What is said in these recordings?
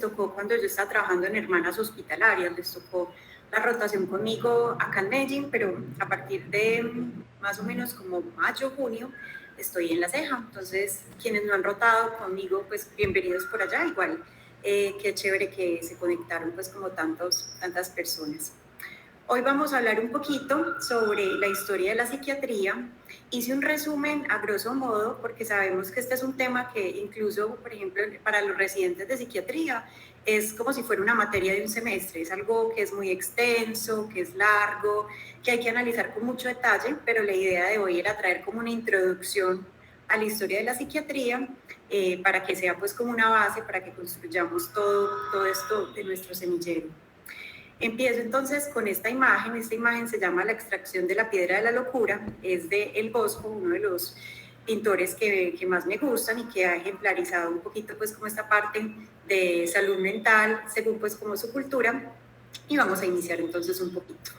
tocó cuando yo estaba trabajando en Hermanas Hospitalarias, les tocó la rotación conmigo acá en Medellín, pero a partir de más o menos como mayo, junio, estoy en La Ceja. Entonces, quienes no han rotado conmigo, pues bienvenidos por allá. Igual, qué chévere que se conectaron pues como tantas personas. Hoy vamos a hablar un poquito sobre la historia de la psiquiatría. Hice un resumen a grosso modo porque sabemos que este es un tema que incluso, por ejemplo, para los residentes de psiquiatría es como si fuera una materia de un semestre. Es algo que es muy extenso, que es largo, que hay que analizar con mucho detalle, pero la idea de hoy era traer como una introducción a la historia de la psiquiatría para que sea pues como una base para que construyamos todo esto de nuestro semillero. Empiezo entonces con esta imagen se llama La extracción de la piedra de la locura, es de El Bosco, uno de los pintores que más me gustan y que ha ejemplarizado un poquito pues como esta parte de salud mental según pues como su cultura, y vamos a iniciar entonces un poquito.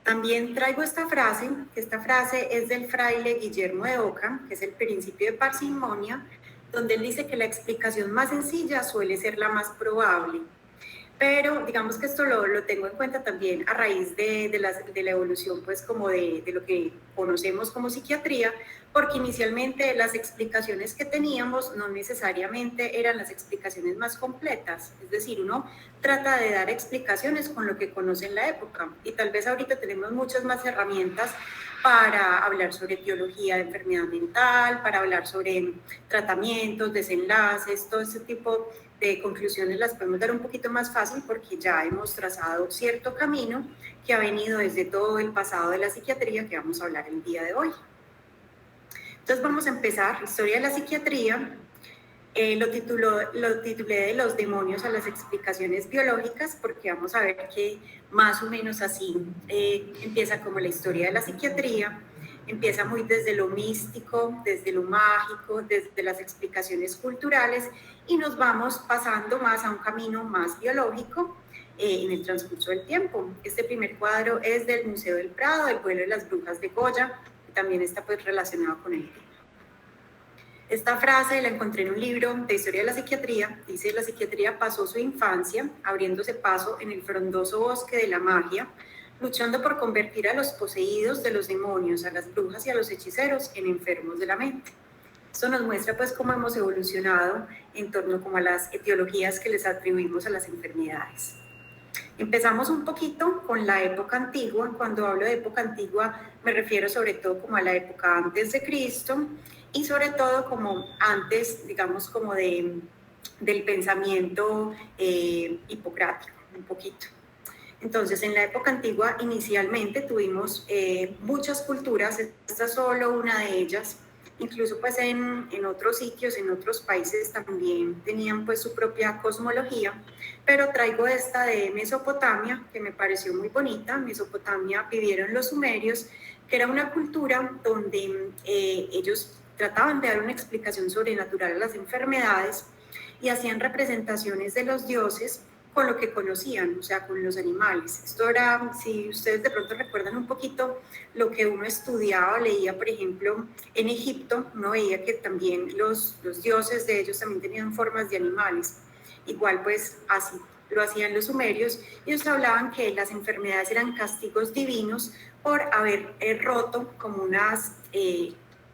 También traigo esta frase es del fraile Guillermo de Oca, que es el principio de parsimonia, donde él dice que la explicación más sencilla suele ser la más probable. Pero digamos que esto lo tengo en cuenta también a raíz de la evolución, pues como de lo que conocemos como psiquiatría, porque inicialmente las explicaciones que teníamos no necesariamente eran las explicaciones más completas, es decir, uno trata de dar explicaciones con lo que conoce en la época, y tal vez ahorita tenemos muchas más herramientas para hablar sobre etiología de enfermedad mental, para hablar sobre tratamientos, desenlaces, todo ese tipo de conclusiones las podemos dar un poquito más fácil porque ya hemos trazado cierto camino que ha venido desde todo el pasado de la psiquiatría que vamos a hablar el día de hoy. Entonces vamos a empezar, historia de la psiquiatría. Lo titulé de los demonios a las explicaciones biológicas porque vamos a ver que más o menos así empieza como la historia de la psiquiatría. Empieza muy desde lo místico, desde lo mágico, desde las explicaciones culturales, y nos vamos pasando más a un camino más biológico en el transcurso del tiempo. Este primer cuadro es del Museo del Prado, del vuelo de las brujas de Goya, que también está pues relacionado con el tema. Esta frase la encontré en un libro de historia de la psiquiatría. Dice: la psiquiatría pasó su infancia abriéndose paso en el frondoso bosque de la magia, luchando por convertir a los poseídos de los demonios, a las brujas y a los hechiceros en enfermos de la mente. Esto nos muestra pues cómo hemos evolucionado en torno como a las etiologías que les atribuimos a las enfermedades. Empezamos un poquito con la época antigua. Cuando hablo de época antigua me refiero sobre todo como a la época antes de Cristo y sobre todo como antes, digamos, como del pensamiento hipocrático, un poquito. Entonces, en la época antigua inicialmente tuvimos muchas culturas, esta es solo una de ellas. Incluso pues en otros sitios, en otros países también tenían pues su propia cosmología, pero traigo esta de Mesopotamia que me pareció muy bonita. En Mesopotamia vivieron los sumerios, que era una cultura donde ellos trataban de dar una explicación sobrenatural a las enfermedades y hacían representaciones de los dioses con lo que conocían, o sea, con los animales. Esto era, si ustedes de pronto recuerdan un poquito lo que uno estudiaba, leía, por ejemplo, en Egipto, uno veía que también los dioses de ellos también tenían formas de animales. Igual, pues, así lo hacían los sumerios. Ellos hablaban que las enfermedades eran castigos divinos por haber roto como unas,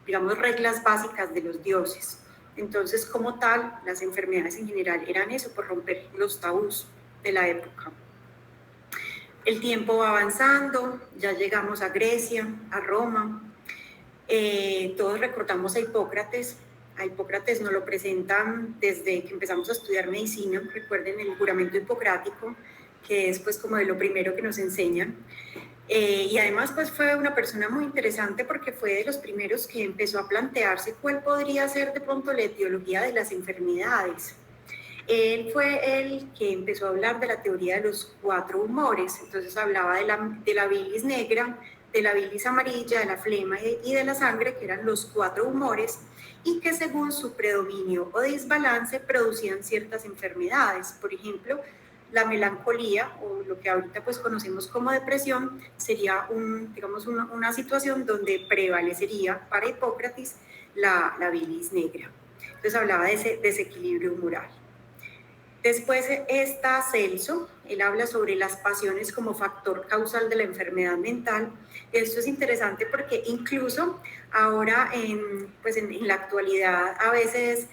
digamos, reglas básicas de los dioses. Entonces, como tal, las enfermedades en general eran eso, por romper los tabús de la época. El tiempo va avanzando, ya llegamos a Grecia, a Roma. Todos recordamos a Hipócrates. A Hipócrates nos lo presentan desde que empezamos a estudiar medicina. Recuerden el juramento hipocrático, que es pues como de lo primero que nos enseñan. Y además pues fue una persona muy interesante porque fue de los primeros que empezó a plantearse cuál podría ser de pronto la etiología de las enfermedades. Él fue el que empezó a hablar de la teoría de los 4 humores. Entonces hablaba de la bilis negra, de la bilis amarilla, de la flema y de la sangre, que eran los 4 humores, y que según su predominio o desbalance producían ciertas enfermedades. Por ejemplo, la melancolía, o lo que ahorita pues conocemos como depresión, sería digamos una situación donde prevalecería para Hipócrates la bilis negra. Entonces hablaba de ese desequilibrio humoral. Después está Celso, él habla sobre las pasiones como factor causal de la enfermedad mental. Esto es interesante porque incluso ahora en la actualidad a veces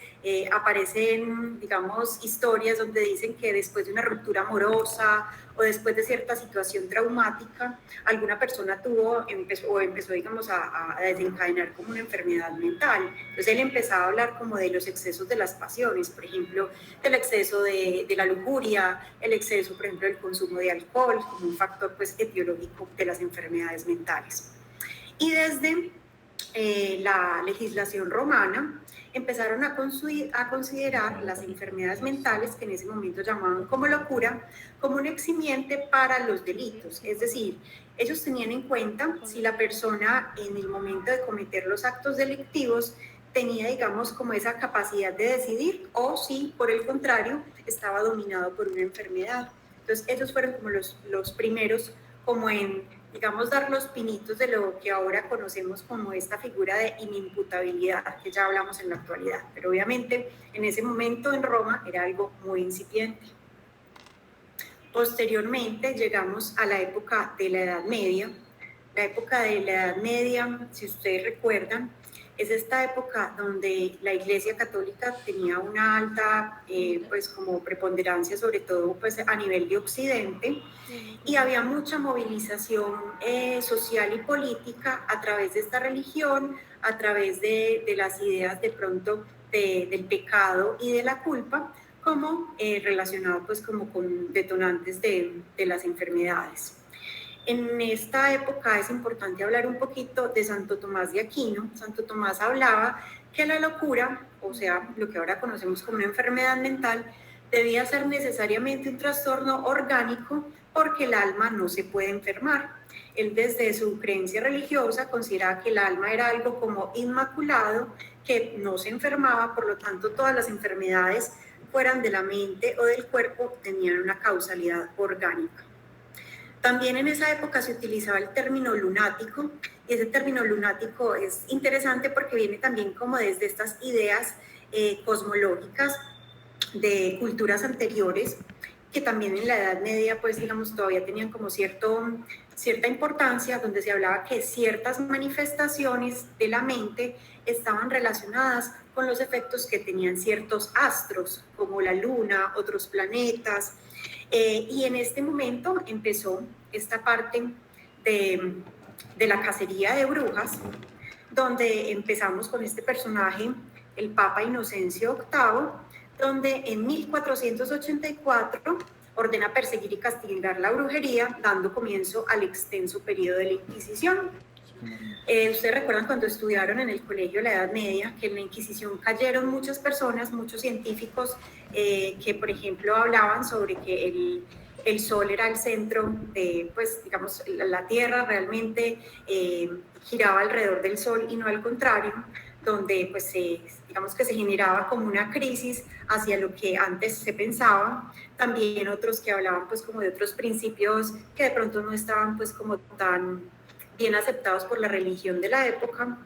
aparecen, digamos, historias donde dicen que después de una ruptura amorosa o después de cierta situación traumática, alguna persona empezó digamos, a desencadenar como una enfermedad mental. Entonces él empezaba a hablar como de los excesos de las pasiones, por ejemplo, del exceso de la lujuria, el exceso, por ejemplo, del consumo de alcohol, como un factor pues, etiológico de las enfermedades mentales. Y desde la legislación romana empezaron a considerar las enfermedades mentales, que en ese momento llamaban como locura, como un eximiente para los delitos. Es decir, ellos tenían en cuenta si la persona en el momento de cometer los actos delictivos tenía, digamos, como esa capacidad de decidir o si, por el contrario, estaba dominado por una enfermedad. Entonces, esos fueron como los primeros como en, digamos, dar los pinitos de lo que ahora conocemos como esta figura de inimputabilidad, que ya hablamos en la actualidad. Pero obviamente, en ese momento en Roma era algo muy incipiente. Posteriormente llegamos a la época de la Edad Media. La época de la Edad Media, si ustedes recuerdan, es esta época donde la Iglesia Católica tenía una alta pues como preponderancia, sobre todo pues a nivel de Occidente, y había mucha movilización social y política a través de esta religión, a través de las ideas de pronto del pecado y de la culpa, como relacionado pues como con detonantes de las enfermedades. En esta época es importante hablar un poquito de Santo Tomás de Aquino. Santo Tomás hablaba que la locura, o sea, lo que ahora conocemos como una enfermedad mental, debía ser necesariamente un trastorno orgánico porque el alma no se puede enfermar. Él desde su creencia religiosa consideraba que el alma era algo como inmaculado, que no se enfermaba, por lo tanto todas las enfermedades, fueran de la mente o del cuerpo, tenían una causalidad orgánica. También en esa época se utilizaba el término lunático, y ese término lunático es interesante porque viene también como desde estas ideas cosmológicas de culturas anteriores, que también en la Edad Media, pues digamos, todavía tenían como cierta importancia, donde se hablaba que ciertas manifestaciones de la mente estaban relacionadas con los efectos que tenían ciertos astros, como la luna, otros planetas, y en este momento empezó esta parte de la cacería de brujas, donde empezamos con este personaje, el Papa Inocencio VIII, donde en 1484 ordena perseguir y castigar la brujería, dando comienzo al extenso periodo de la Inquisición. Ustedes recuerdan cuando estudiaron en el colegio la Edad Media, que en la Inquisición cayeron muchas personas, muchos científicos que, por ejemplo, hablaban sobre que el Sol era el centro de, pues, digamos, la Tierra realmente giraba alrededor del Sol y no al contrario, donde, pues, digamos que se generaba como una crisis hacia lo que antes se pensaba. También otros que hablaban, pues, como de otros principios que de pronto no estaban, pues, como tan bien aceptados por la religión de la época.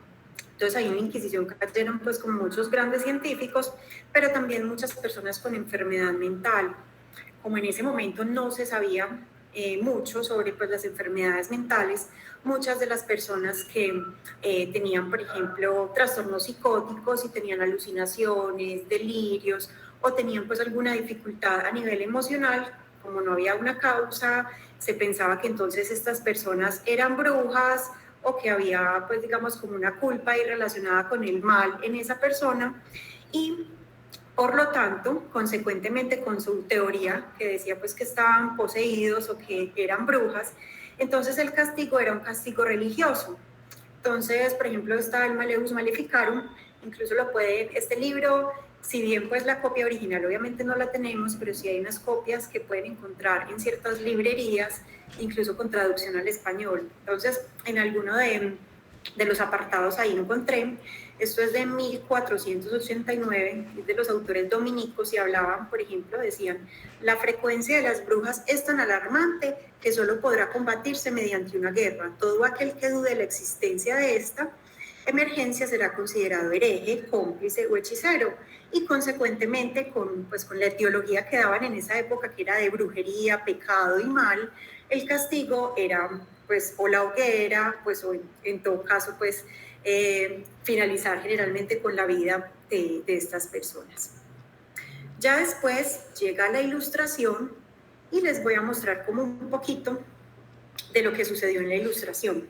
Entonces hay una inquisición que cayeron pues como muchos grandes científicos, pero también muchas personas con enfermedad mental. Como en ese momento no se sabía mucho sobre pues, las enfermedades mentales, muchas de las personas que tenían, por ejemplo, trastornos psicóticos y tenían alucinaciones, delirios o tenían pues alguna dificultad a nivel emocional, como no había una causa, se pensaba que entonces estas personas eran brujas o que había pues digamos como una culpa ahí relacionada con el mal en esa persona y por lo tanto, consecuentemente con su teoría que decía pues que estaban poseídos o que eran brujas, entonces el castigo era un castigo religioso. Entonces, por ejemplo, está el Maleus Maleficarum, incluso lo pueden, este libro, si bien pues la copia original obviamente no la tenemos, pero sí hay unas copias que pueden encontrar en ciertas librerías, incluso con traducción al español. Entonces, en alguno de los apartados ahí lo encontré. Esto es de 1489, es de los autores dominicos y hablaban, por ejemplo, decían, la frecuencia de las brujas es tan alarmante que solo podrá combatirse mediante una guerra. Todo aquel que dude de la existencia de esta emergencia será considerado hereje, cómplice o hechicero, y consecuentemente con la etiología que daban en esa época, que era de brujería, pecado y mal, el castigo era pues o la hoguera, pues o en todo caso pues finalizar generalmente con la vida de estas personas. Ya después llega la Ilustración y les voy a mostrar como un poquito de lo que sucedió en la Ilustración.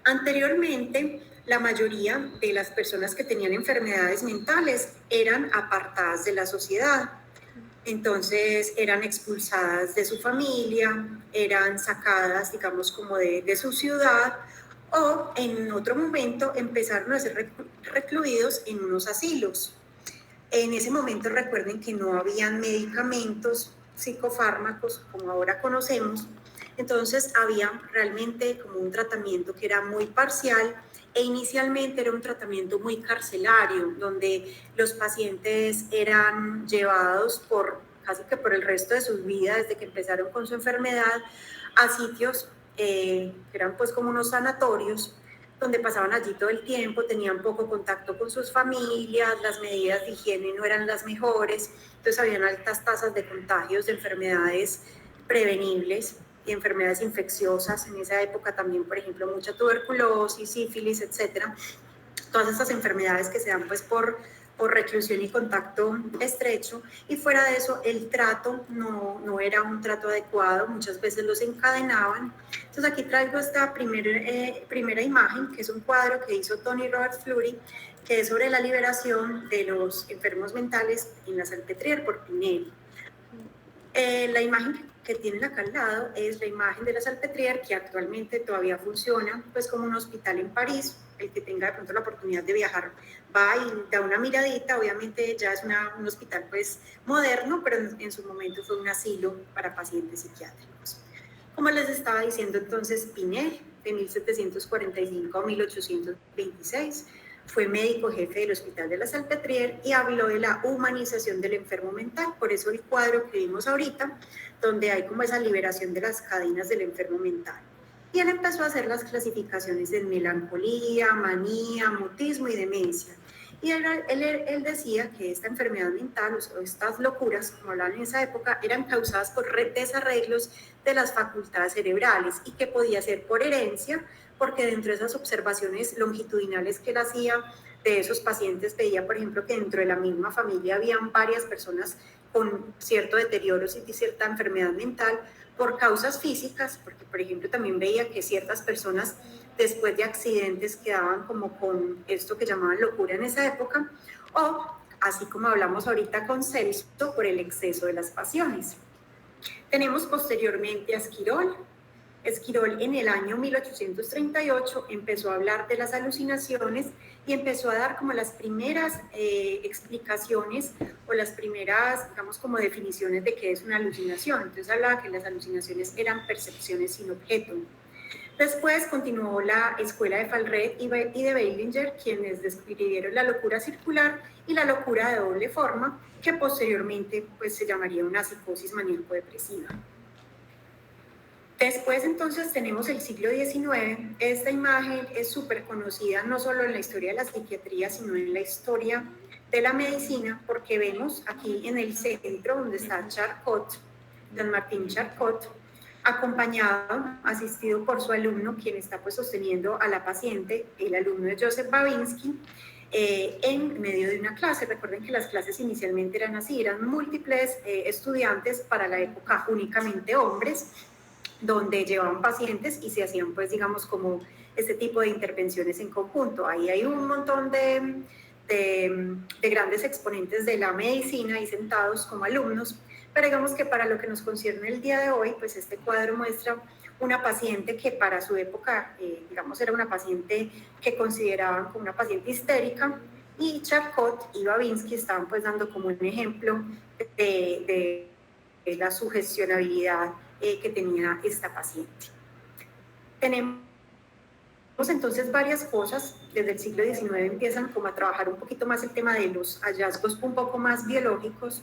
Anteriormente, la mayoría de las personas que tenían enfermedades mentales eran apartadas de la sociedad. Entonces eran expulsadas de su familia, eran sacadas, digamos, como de su ciudad, o en otro momento empezaron a ser recluidos en unos asilos. En ese momento recuerden que no habían medicamentos, psicofármacos como ahora conocemos, entonces había realmente como un tratamiento que era muy parcial e inicialmente era un tratamiento muy carcelario, donde los pacientes eran llevados casi que por el resto de sus vidas, desde que empezaron con su enfermedad, a sitios que eran pues como unos sanatorios, donde pasaban allí todo el tiempo, tenían poco contacto con sus familias, las medidas de higiene no eran las mejores, entonces habían altas tasas de contagios de enfermedades prevenibles y enfermedades infecciosas. En esa época también, por ejemplo, mucha tuberculosis, sífilis, etcétera. Todas estas enfermedades que se dan pues por reclusión y contacto estrecho, y fuera de eso el trato no era un trato adecuado, muchas veces los encadenaban. Entonces aquí traigo esta primera imagen, que es un cuadro que hizo Tony Robert Fleury, que es sobre la liberación de los enfermos mentales en la Salpêtrière por Pinel. La imagen que tienen acá al lado es la imagen de la Salpêtrière, que actualmente todavía funciona pues como un hospital en París. El que tenga de pronto la oportunidad de viajar va y da una miradita. Obviamente ya es un hospital pues moderno, pero en su momento fue un asilo para pacientes psiquiátricos. Como les estaba diciendo, entonces Pinel, de 1745 a 1826, fue médico jefe del Hospital de la Salpêtrière y habló de la humanización del enfermo mental. Por eso el cuadro que vimos ahorita, donde hay como esa liberación de las cadenas del enfermo mental. Y él empezó a hacer las clasificaciones en melancolía, manía, mutismo y demencia. Y él decía que esta enfermedad mental o estas locuras, como hablaban en esa época, eran causadas por desarreglos de las facultades cerebrales y que podía ser por herencia, porque dentro de esas observaciones longitudinales que él hacía de esos pacientes, veía, por ejemplo, que dentro de la misma familia habían varias personas con cierto deterioro y cierta enfermedad mental por causas físicas, porque, por ejemplo, también veía que ciertas personas después de accidentes quedaban como con esto que llamaban locura en esa época, o así como hablamos ahorita con Celso, por el exceso de las pasiones. Tenemos posteriormente a Esquirol. Esquirol en el año 1838 empezó a hablar de las alucinaciones y empezó a dar como las primeras explicaciones o las primeras, digamos, como definiciones de qué es una alucinación. Entonces hablaba que las alucinaciones eran percepciones sin objeto. Después continuó la escuela de Falret y de Beilinger, quienes describieron la locura circular y la locura de doble forma, que posteriormente pues, se llamaría una psicosis maníaco-depresiva. Después entonces tenemos el siglo XIX. Esta imagen es súper conocida no solo en la historia de la psiquiatría, sino en la historia de la medicina, porque vemos aquí en el centro donde está Charcot, don Martín Charcot, acompañado, asistido por su alumno, quien está pues sosteniendo a la paciente, el alumno de Joseph Babinski, en medio de una clase. Recuerden que las clases inicialmente eran así, eran múltiples estudiantes, para la época únicamente hombres, donde llevaban pacientes y se hacían, pues, digamos, como este tipo de intervenciones en conjunto. Ahí hay un montón de grandes exponentes de la medicina ahí sentados como alumnos, pero digamos que para lo que nos concierne el día de hoy, pues este cuadro muestra una paciente que para su época, digamos, era una paciente que consideraban como una paciente histérica, y Charcot y Babinski estaban pues dando como un ejemplo de la sugestionabilidad que tenía esta paciente. Tenemos entonces varias cosas. Desde el siglo XIX empiezan como a trabajar un poquito más el tema de los hallazgos un poco más biológicos.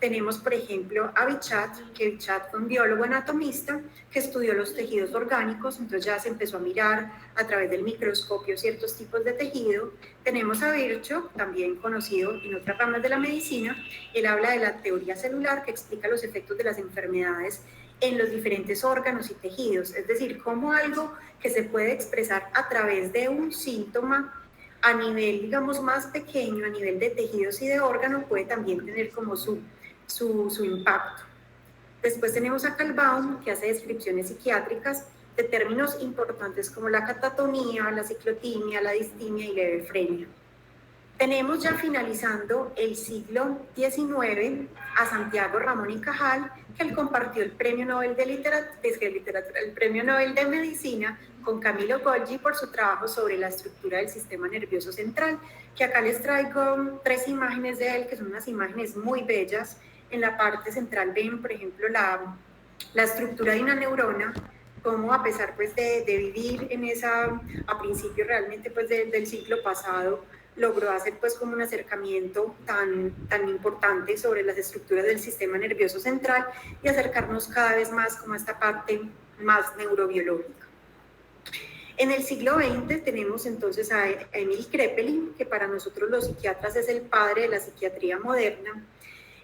tenemos, por ejemplo, a Bichat, que Bichat fue un biólogo anatomista que estudió los tejidos orgánicos, entonces ya se empezó a mirar a través del microscopio ciertos tipos de tejido. Tenemos a Virchow, también conocido en otras ramas de la medicina. Él habla de la teoría celular, que explica los efectos de las enfermedades en los diferentes órganos y tejidos, es decir, cómo algo que se puede expresar a través de un síntoma a nivel, digamos, más pequeño, a nivel de tejidos y de órganos, puede también tener como su impacto. Después tenemos a Calbaum, que hace descripciones psiquiátricas de términos importantes como la catatonía, la ciclotimia, la distimia y la hebefrenia. Tenemos ya finalizando el siglo XIX a Santiago Ramón y Cajal, que él compartió el Premio Nobel de Literatura, el Premio Nobel de Medicina con Camilo Golgi por su trabajo sobre la estructura del sistema nervioso central, que acá les traigo 3 imágenes de él, que son unas imágenes muy bellas. En la parte central ven, por ejemplo, la estructura de una neurona, como a pesar pues de vivir en esa, a principios realmente pues del siglo pasado, logró hacer pues como un acercamiento tan importante sobre las estructuras del sistema nervioso central y acercarnos cada vez más como a esta parte más neurobiológica. En el siglo XX tenemos entonces a Emil Kraepelin, que para nosotros los psiquiatras es el padre de la psiquiatría moderna.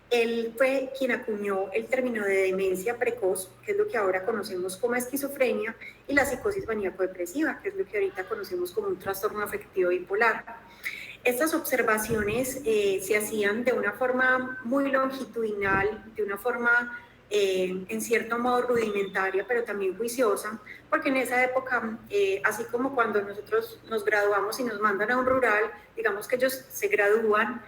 Él fue quien acuñó el término de demencia precoz, que es lo que ahora conocemos como esquizofrenia, y la psicosis maníaco-depresiva, que es lo que ahorita conocemos como un trastorno afectivo bipolar. Estas observaciones se hacían de una forma muy longitudinal, de una forma en cierto modo rudimentaria, pero también juiciosa, porque en esa época, así como cuando nosotros nos graduamos y nos mandan a un rural, digamos que ellos se gradúan,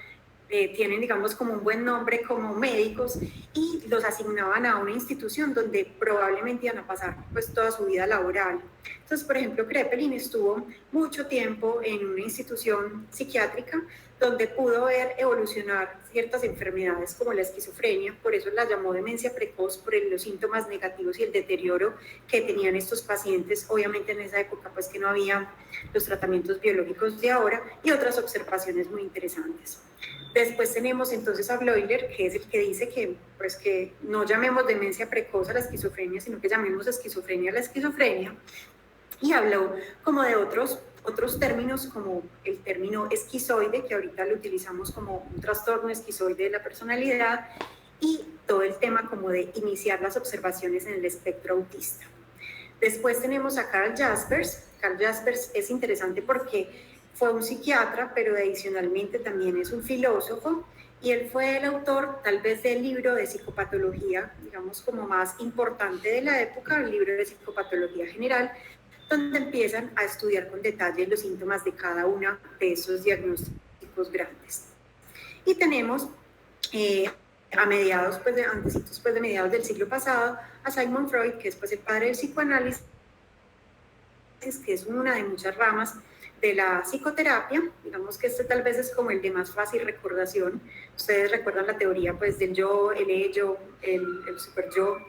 tienen, digamos, como un buen nombre como médicos y los asignaban a una institución donde probablemente iban a pasar pues toda su vida laboral. Entonces, por ejemplo, Kraepelin estuvo mucho tiempo en una institución psiquiátrica donde pudo ver evolucionar ciertas enfermedades como la esquizofrenia, por eso la llamó demencia precoz, por los síntomas negativos y el deterioro que tenían estos pacientes, obviamente en esa época pues que no había los tratamientos biológicos de ahora, y otras observaciones muy interesantes. Después tenemos entonces a Bloiler, que es el que dice que, pues, que no llamemos demencia precoz a la esquizofrenia, sino que llamemos esquizofrenia a la esquizofrenia, y habló como de otros términos, como el término esquizoide, que ahorita lo utilizamos como un trastorno esquizoide de la personalidad, y todo el tema como de iniciar las observaciones en el espectro autista. Después tenemos a Carl Jaspers. Carl Jaspers es interesante porque fue un psiquiatra, pero adicionalmente también es un filósofo, y él fue el autor tal vez del libro de psicopatología, digamos como más importante de la época, el libro de psicopatología general, donde empiezan a estudiar con detalle los síntomas de cada uno de esos diagnósticos grandes. Y tenemos a mediados, pues de mediados del siglo pasado, a Sigmund Freud, que es pues el padre del psicoanálisis, que es una de muchas ramas de la psicoterapia. Digamos que este tal vez es como el de más fácil recordación. Ustedes recuerdan la teoría pues del yo, el ello, el super yo,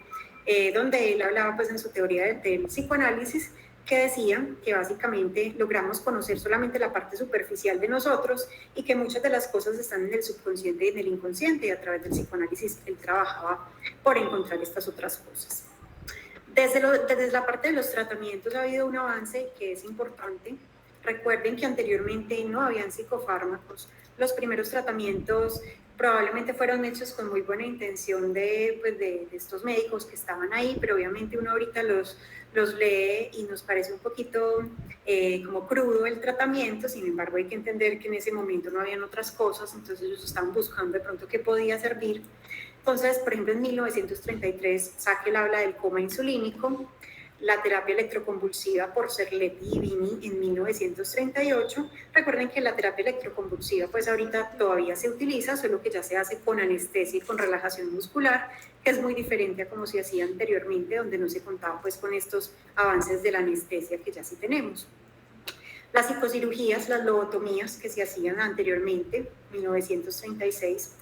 donde él hablaba pues en su teoría del psicoanálisis, que decían que básicamente logramos conocer solamente la parte superficial de nosotros y que muchas de las cosas están en el subconsciente y en el inconsciente, y a través del psicoanálisis él trabajaba por encontrar estas otras cosas. Desde la parte de los tratamientos ha habido un avance que es importante. Recuerden que anteriormente no habían psicofármacos. Los primeros tratamientos probablemente fueron hechos con muy buena intención de estos médicos que estaban ahí, pero obviamente uno ahorita los lee y nos parece un poquito como crudo el tratamiento. Sin embargo, hay que entender que en ese momento no habían otras cosas, entonces ellos estaban buscando de pronto qué podía servir. Entonces, por ejemplo, en 1933, Sakel habla del coma insulínico, la terapia electroconvulsiva por Serletti y Vini en 1938. Recuerden que la terapia electroconvulsiva pues ahorita todavía se utiliza, solo que ya se hace con anestesia y con relajación muscular, que es muy diferente a como se hacía anteriormente, donde no se contaba pues con estos avances de la anestesia que ya sí tenemos. Las psicocirugías, las lobotomías que se hacían anteriormente, 1936,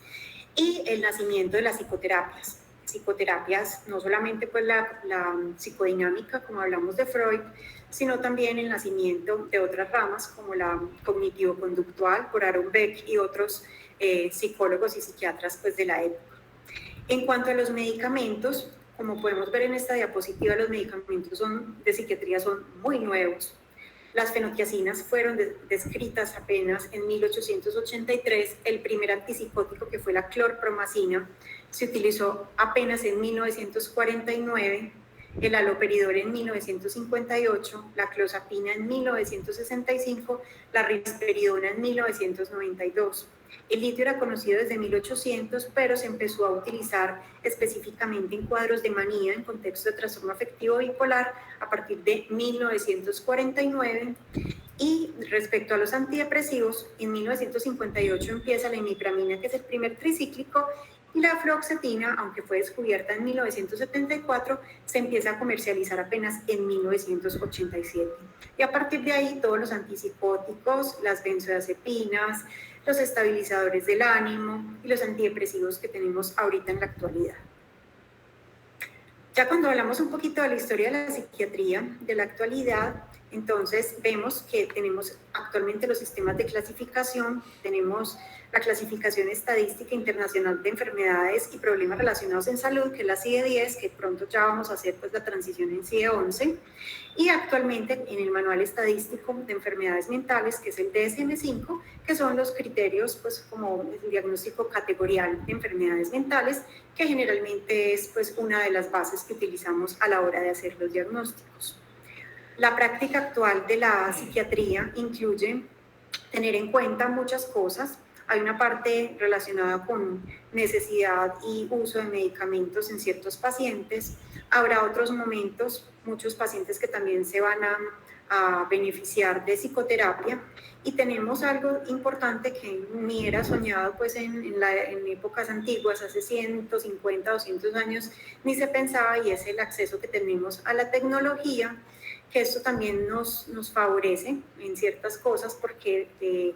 y el nacimiento de las psicoterapias. Psicoterapias, no solamente pues la psicodinámica, como hablamos de Freud, sino también el nacimiento de otras ramas, como la cognitivo-conductual, por Aaron Beck y otros psicólogos y psiquiatras pues, de la época. En cuanto a los medicamentos, como podemos ver en esta diapositiva, los medicamentos de psiquiatría son muy nuevos. Las fenotiacinas fueron descritas apenas en 1883, el primer antipsicótico, que fue la clorpromacina, se utilizó apenas en 1949, el haloperidol en 1958, la clozapina en 1965, la risperidona en 1992. El litio era conocido desde 1800, pero se empezó a utilizar específicamente en cuadros de manía en contexto de trastorno afectivo bipolar a partir de 1949. Y respecto a los antidepresivos, en 1958 empieza la imipramina, que es el primer tricíclico, y la fluoxetina, aunque fue descubierta en 1974, se empieza a comercializar apenas en 1987. Y a partir de ahí, todos los antipsicóticos, las benzodiazepinas, los estabilizadores del ánimo y los antidepresivos que tenemos ahorita en la actualidad. Ya cuando hablamos un poquito de la historia de la psiquiatría de la actualidad, entonces vemos que tenemos actualmente los sistemas de clasificación, tenemos la clasificación estadística internacional de enfermedades y problemas relacionados en salud, que es la CIE-10, que pronto ya vamos a hacer pues la transición en CIE-11, y actualmente en el manual estadístico de enfermedades mentales, que es el DSM-5, que son los criterios pues como el diagnóstico categorial de enfermedades mentales, que generalmente es pues una de las bases que utilizamos a la hora de hacer los diagnósticos. La práctica actual de la psiquiatría incluye tener en cuenta muchas cosas. Hay una parte relacionada con necesidad y uso de medicamentos en ciertos pacientes. Habrá otros momentos, muchos pacientes que también se van a beneficiar de psicoterapia. Y tenemos algo importante que ni era soñado pues en épocas antiguas, hace 150, 200 años, ni se pensaba, y es el acceso que tenemos a la tecnología, que esto también nos favorece en ciertas cosas porque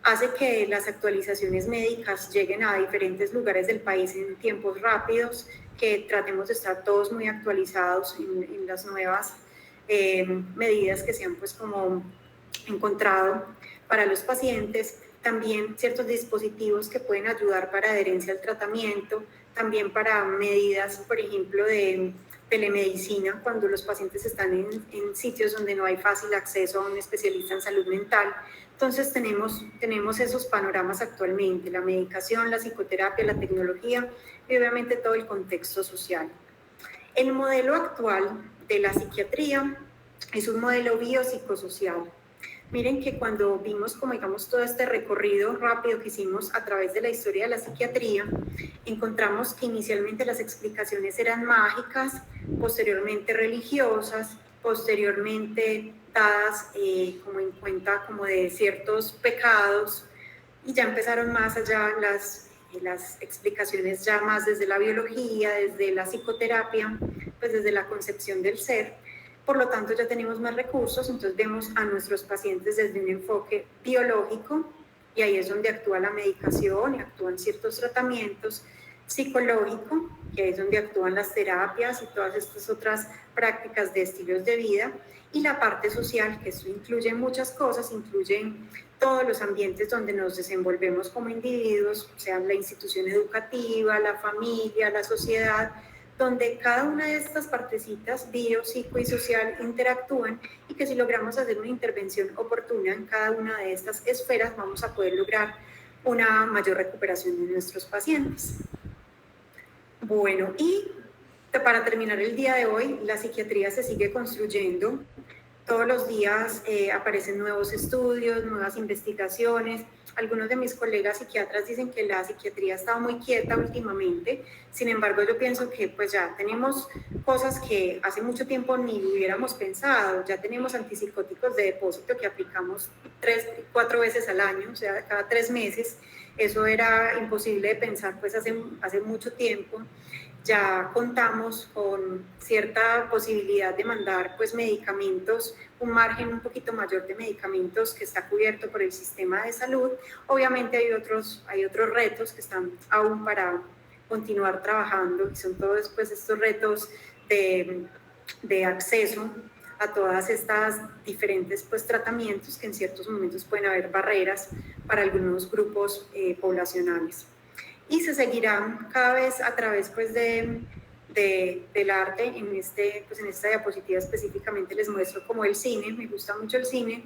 hace que las actualizaciones médicas lleguen a diferentes lugares del país en tiempos rápidos, que tratemos de estar todos muy actualizados en las nuevas medidas que se han pues como encontrado para los pacientes, también ciertos dispositivos que pueden ayudar para adherencia al tratamiento, también para medidas, por ejemplo, de telemedicina, cuando los pacientes están en sitios donde no hay fácil acceso a un especialista en salud mental. Entonces tenemos esos panoramas actualmente, la medicación, la psicoterapia, la tecnología y obviamente todo el contexto social. El modelo actual de la psiquiatría es un modelo biopsicosocial. Miren que cuando vimos como digamos todo este recorrido rápido que hicimos a través de la historia de la psiquiatría, encontramos que inicialmente las explicaciones eran mágicas, posteriormente religiosas, posteriormente dadas como en cuenta como de ciertos pecados, y ya empezaron más allá las explicaciones ya más desde la biología, desde la psicoterapia, pues desde la concepción del ser. Por lo tanto, ya tenemos más recursos, entonces vemos a nuestros pacientes desde un enfoque biológico, y ahí es donde actúa la medicación y actúan ciertos tratamientos, psicológico, que es donde actúan las terapias y todas estas otras prácticas de estilos de vida, y la parte social, que eso incluye muchas cosas, incluye todos los ambientes donde nos desenvolvemos como individuos, o sea, la institución educativa, la familia, la sociedad, donde cada una de estas partecitas, bio, psico y social, interactúan, y que si logramos hacer una intervención oportuna en cada una de estas esferas, vamos a poder lograr una mayor recuperación de nuestros pacientes. Bueno, y para terminar el día de hoy, la psiquiatría se sigue construyendo. Todos los días aparecen nuevos estudios, nuevas investigaciones. Algunos de mis colegas psiquiatras dicen que la psiquiatría ha estado muy quieta últimamente. Sin embargo, yo pienso que pues ya tenemos cosas que hace mucho tiempo ni hubiéramos pensado. Ya tenemos antipsicóticos de depósito que aplicamos 3, 4 veces al año, o sea, cada 3 meses. Eso era imposible de pensar pues hace mucho tiempo. Ya contamos con cierta posibilidad de mandar pues medicamentos, un margen un poquito mayor de medicamentos que está cubierto por el sistema de salud. Obviamente hay otros retos que están aún para continuar trabajando, y son todos pues estos retos de acceso a todas estas diferentes pues tratamientos, que en ciertos momentos pueden haber barreras para algunos grupos poblacionales. y se seguirá cada vez a través pues del arte. Pues en esta diapositiva específicamente les muestro como el cine, me gusta mucho el cine.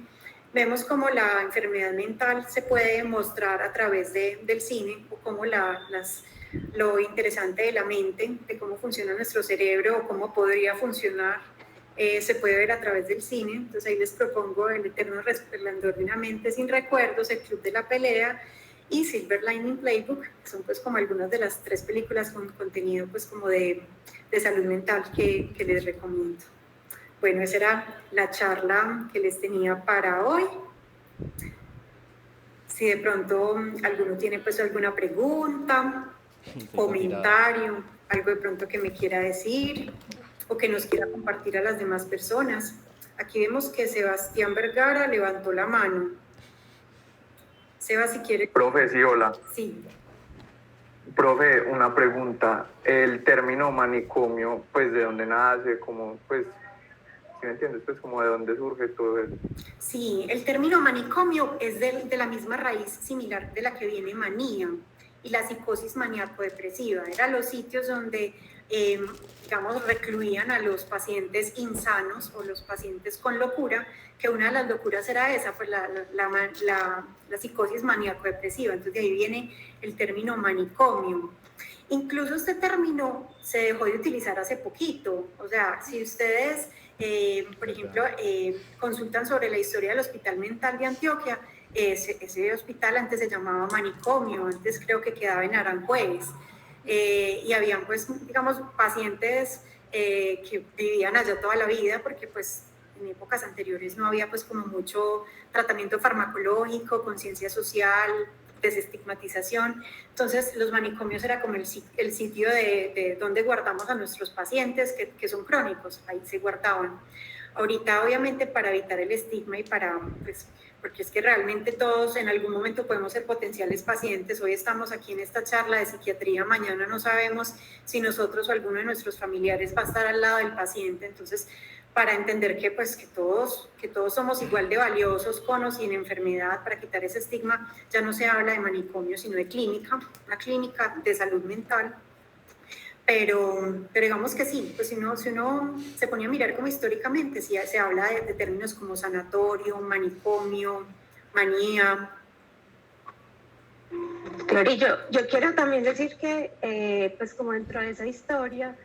Vemos cómo la enfermedad mental se puede mostrar a través del cine, o cómo lo interesante de la mente, de cómo funciona nuestro cerebro o cómo podría funcionar, se puede ver a través del cine. Entonces ahí les propongo El eterno resplandor de una mente sin recuerdos, El club de la pelea y Silver Lining Playbook, que son pues como algunas de las 3 películas con contenido pues como de salud mental que les recomiendo. Bueno, esa era la charla que les tenía para hoy. Si de pronto alguno tiene pues alguna pregunta, comentario, algo de pronto que me quiera decir o que nos quiera compartir a las demás personas. Aquí vemos que Sebastián Vergara levantó la mano. Seba, si quiere. Profe, sí, hola. Sí. Profe, una pregunta. El término manicomio, pues, ¿de dónde nace? Como, pues, ¿sí me entiendes? Pues, como de dónde surge todo eso. Sí, el término manicomio es de la misma raíz similar de la que viene manía y la psicosis maníaco-depresiva. Eran los sitios donde, digamos, recluían a los pacientes insanos o los pacientes con locura, que una de las locuras era esa, pues la psicosis maníaco-depresiva. Entonces de ahí viene el término manicomio. Incluso este término se dejó de utilizar hace poquito. O sea, si ustedes, por ejemplo, consultan sobre la historia del Hospital Mental de Antioquia, ese hospital antes se llamaba manicomio, antes creo que quedaba en Aranjuez, y habían pues, digamos, pacientes que vivían allá toda la vida, porque pues en épocas anteriores no había pues como mucho tratamiento farmacológico, conciencia social, desestigmatización. Entonces los manicomios era como el sitio de donde guardamos a nuestros pacientes que son crónicos, ahí se guardaban. Ahorita obviamente para evitar el estigma y para, pues, porque es que realmente todos en algún momento podemos ser potenciales pacientes. Hoy estamos aquí en esta charla de psiquiatría, mañana no sabemos si nosotros o alguno de nuestros familiares va a estar al lado del paciente. Entonces, para entender que, pues, que todos somos igual de valiosos con o sin enfermedad, para quitar ese estigma, ya no se habla de manicomio, sino de clínica, una clínica de salud mental. Pero digamos que sí, pues si uno se pone a mirar como históricamente, sí, se habla de términos como sanatorio, manicomio, manía. Claro, y yo quiero también decir que, pues como dentro de esa historia,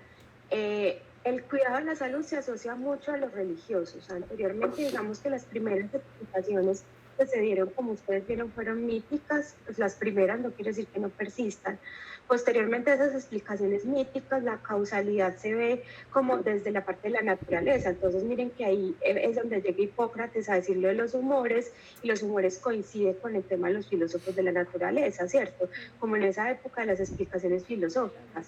el cuidado de la salud se asocia mucho a los religiosos. Anteriormente, digamos que las primeras explicaciones que se dieron, como ustedes vieron, fueron míticas, pues las primeras no quiere decir que no persistan. Posteriormente a esas explicaciones míticas, la causalidad se ve como desde la parte de la naturaleza. Entonces miren que ahí es donde llega Hipócrates a decirlo de los humores, y los humores coinciden con el tema de los filósofos de la naturaleza, ¿cierto? Como en esa época de las explicaciones filosóficas.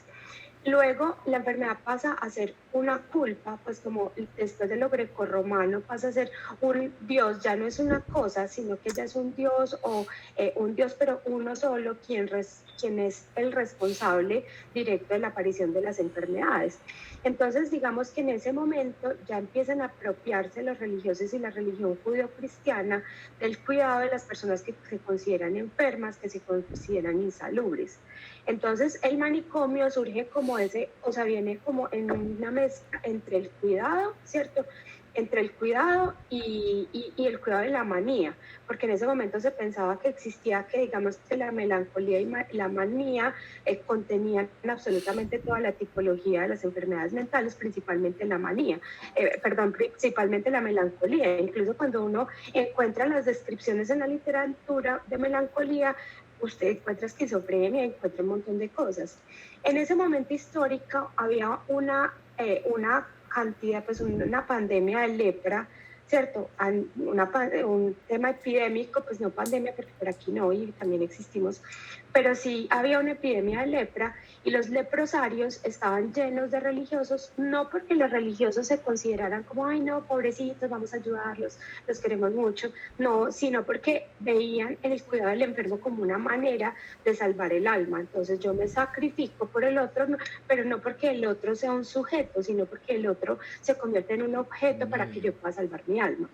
Luego la enfermedad pasa a ser una culpa, pues como después de lo grecorromano pasa a ser un Dios, ya no es una cosa, sino que ya es un Dios o un Dios, pero uno solo, quien es el responsable directo de la aparición de las enfermedades. Entonces, digamos que en ese momento ya empiezan a apropiarse los religiosos y la religión judeocristiana del cuidado de las personas que se consideran enfermas, que se consideran insalubres. Entonces, el manicomio surge como viene como en una mezcla entre el cuidado, ¿cierto? Entre el cuidado y el cuidado de la manía, porque en ese momento se pensaba que existía, que digamos que la melancolía y la manía contenían absolutamente toda la tipología de las enfermedades mentales, principalmente la manía, principalmente la melancolía. Incluso cuando uno encuentra las descripciones en la literatura de melancolía, usted encuentra esquizofrenia, encuentra un montón de cosas. En ese momento histórico había una cantidad, pues una pandemia de lepra, ¿cierto? Un tema epidémico, pues no pandemia, porque por aquí no, y también existimos, pero sí había una epidemia de lepra, y los leprosarios estaban llenos de religiosos, no porque los religiosos se consideraran como, ay no, pobrecitos, vamos a ayudarlos, los queremos mucho, no, sino porque veían el cuidado del enfermo como una manera de salvar el alma. Entonces yo me sacrifico por el otro, pero no porque el otro sea un sujeto, sino porque el otro se convierte en un objeto para que yo pueda salvar mi alma.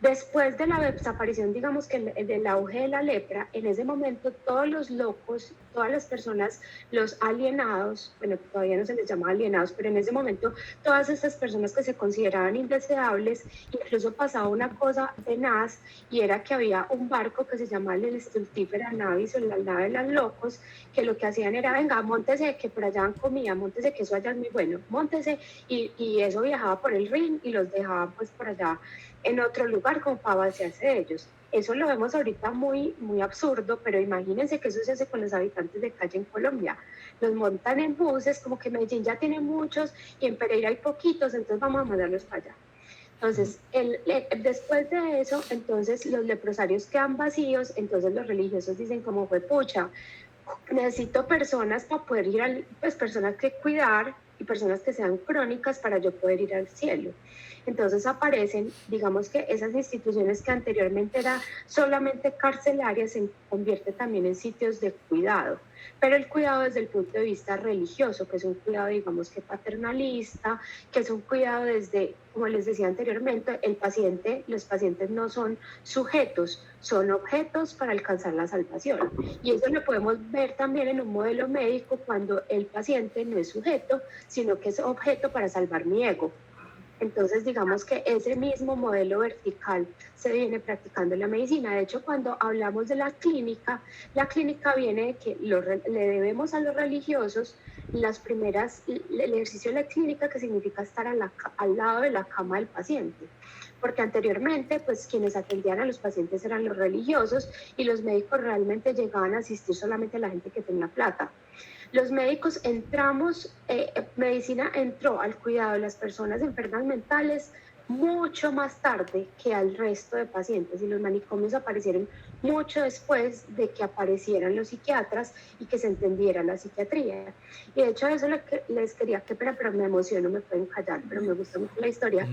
Después de la desaparición, digamos que del auge de la lepra, en ese momento todos los locos, todas las personas, los alienados, bueno, todavía no se les llama alienados, pero en ese momento todas estas personas que se consideraban indeseables, incluso pasaba una cosa tenaz, y era que había un barco que se llamaba el Stultifera Navis, o la nave de los locos, que lo que hacían era, venga, móntese, que por allá han comida, móntese, que eso allá es muy bueno, móntese, y eso viajaba por el Rin y los dejaba pues por allá en otro lugar como para vaciarse de ellos. Eso lo vemos ahorita muy, muy absurdo, pero imagínense que eso se hace con los habitantes de calle en Colombia. Los montan en buses, como que Medellín ya tiene muchos y en Pereira hay poquitos, entonces vamos a mandarlos para allá. Entonces, después de eso, entonces los leprosarios quedan vacíos, entonces los religiosos dicen como fue pucha, necesito personas para poder ir pues personas que cuidar y personas que sean crónicas para yo poder ir al cielo. Entonces aparecen, digamos que esas instituciones que anteriormente eran solamente carcelarias se convierten también en sitios de cuidado, pero el cuidado desde el punto de vista religioso, que es un cuidado, digamos que paternalista, que es un cuidado desde, como les decía anteriormente, los pacientes no son sujetos, son objetos para alcanzar la salvación. Y eso lo podemos ver también en un modelo médico cuando el paciente no es sujeto, sino que es objeto para salvar mi ego. Entonces, digamos que ese mismo modelo vertical se viene practicando en la medicina. De hecho, cuando hablamos de la clínica viene de que le debemos a los religiosos el ejercicio de la clínica, que significa estar al lado de la cama del paciente. Porque anteriormente, pues quienes atendían a los pacientes eran los religiosos y los médicos realmente llegaban a asistir solamente a la gente que tenía plata. Los médicos medicina entró al cuidado de las personas enfermas mentales mucho más tarde que al resto de pacientes, y los manicomios aparecieron mucho después de que aparecieran los psiquiatras y que se entendiera la psiquiatría. Y de hecho eso les quería que, pero me emociono, me pueden callar, pero me gusta mucho la historia.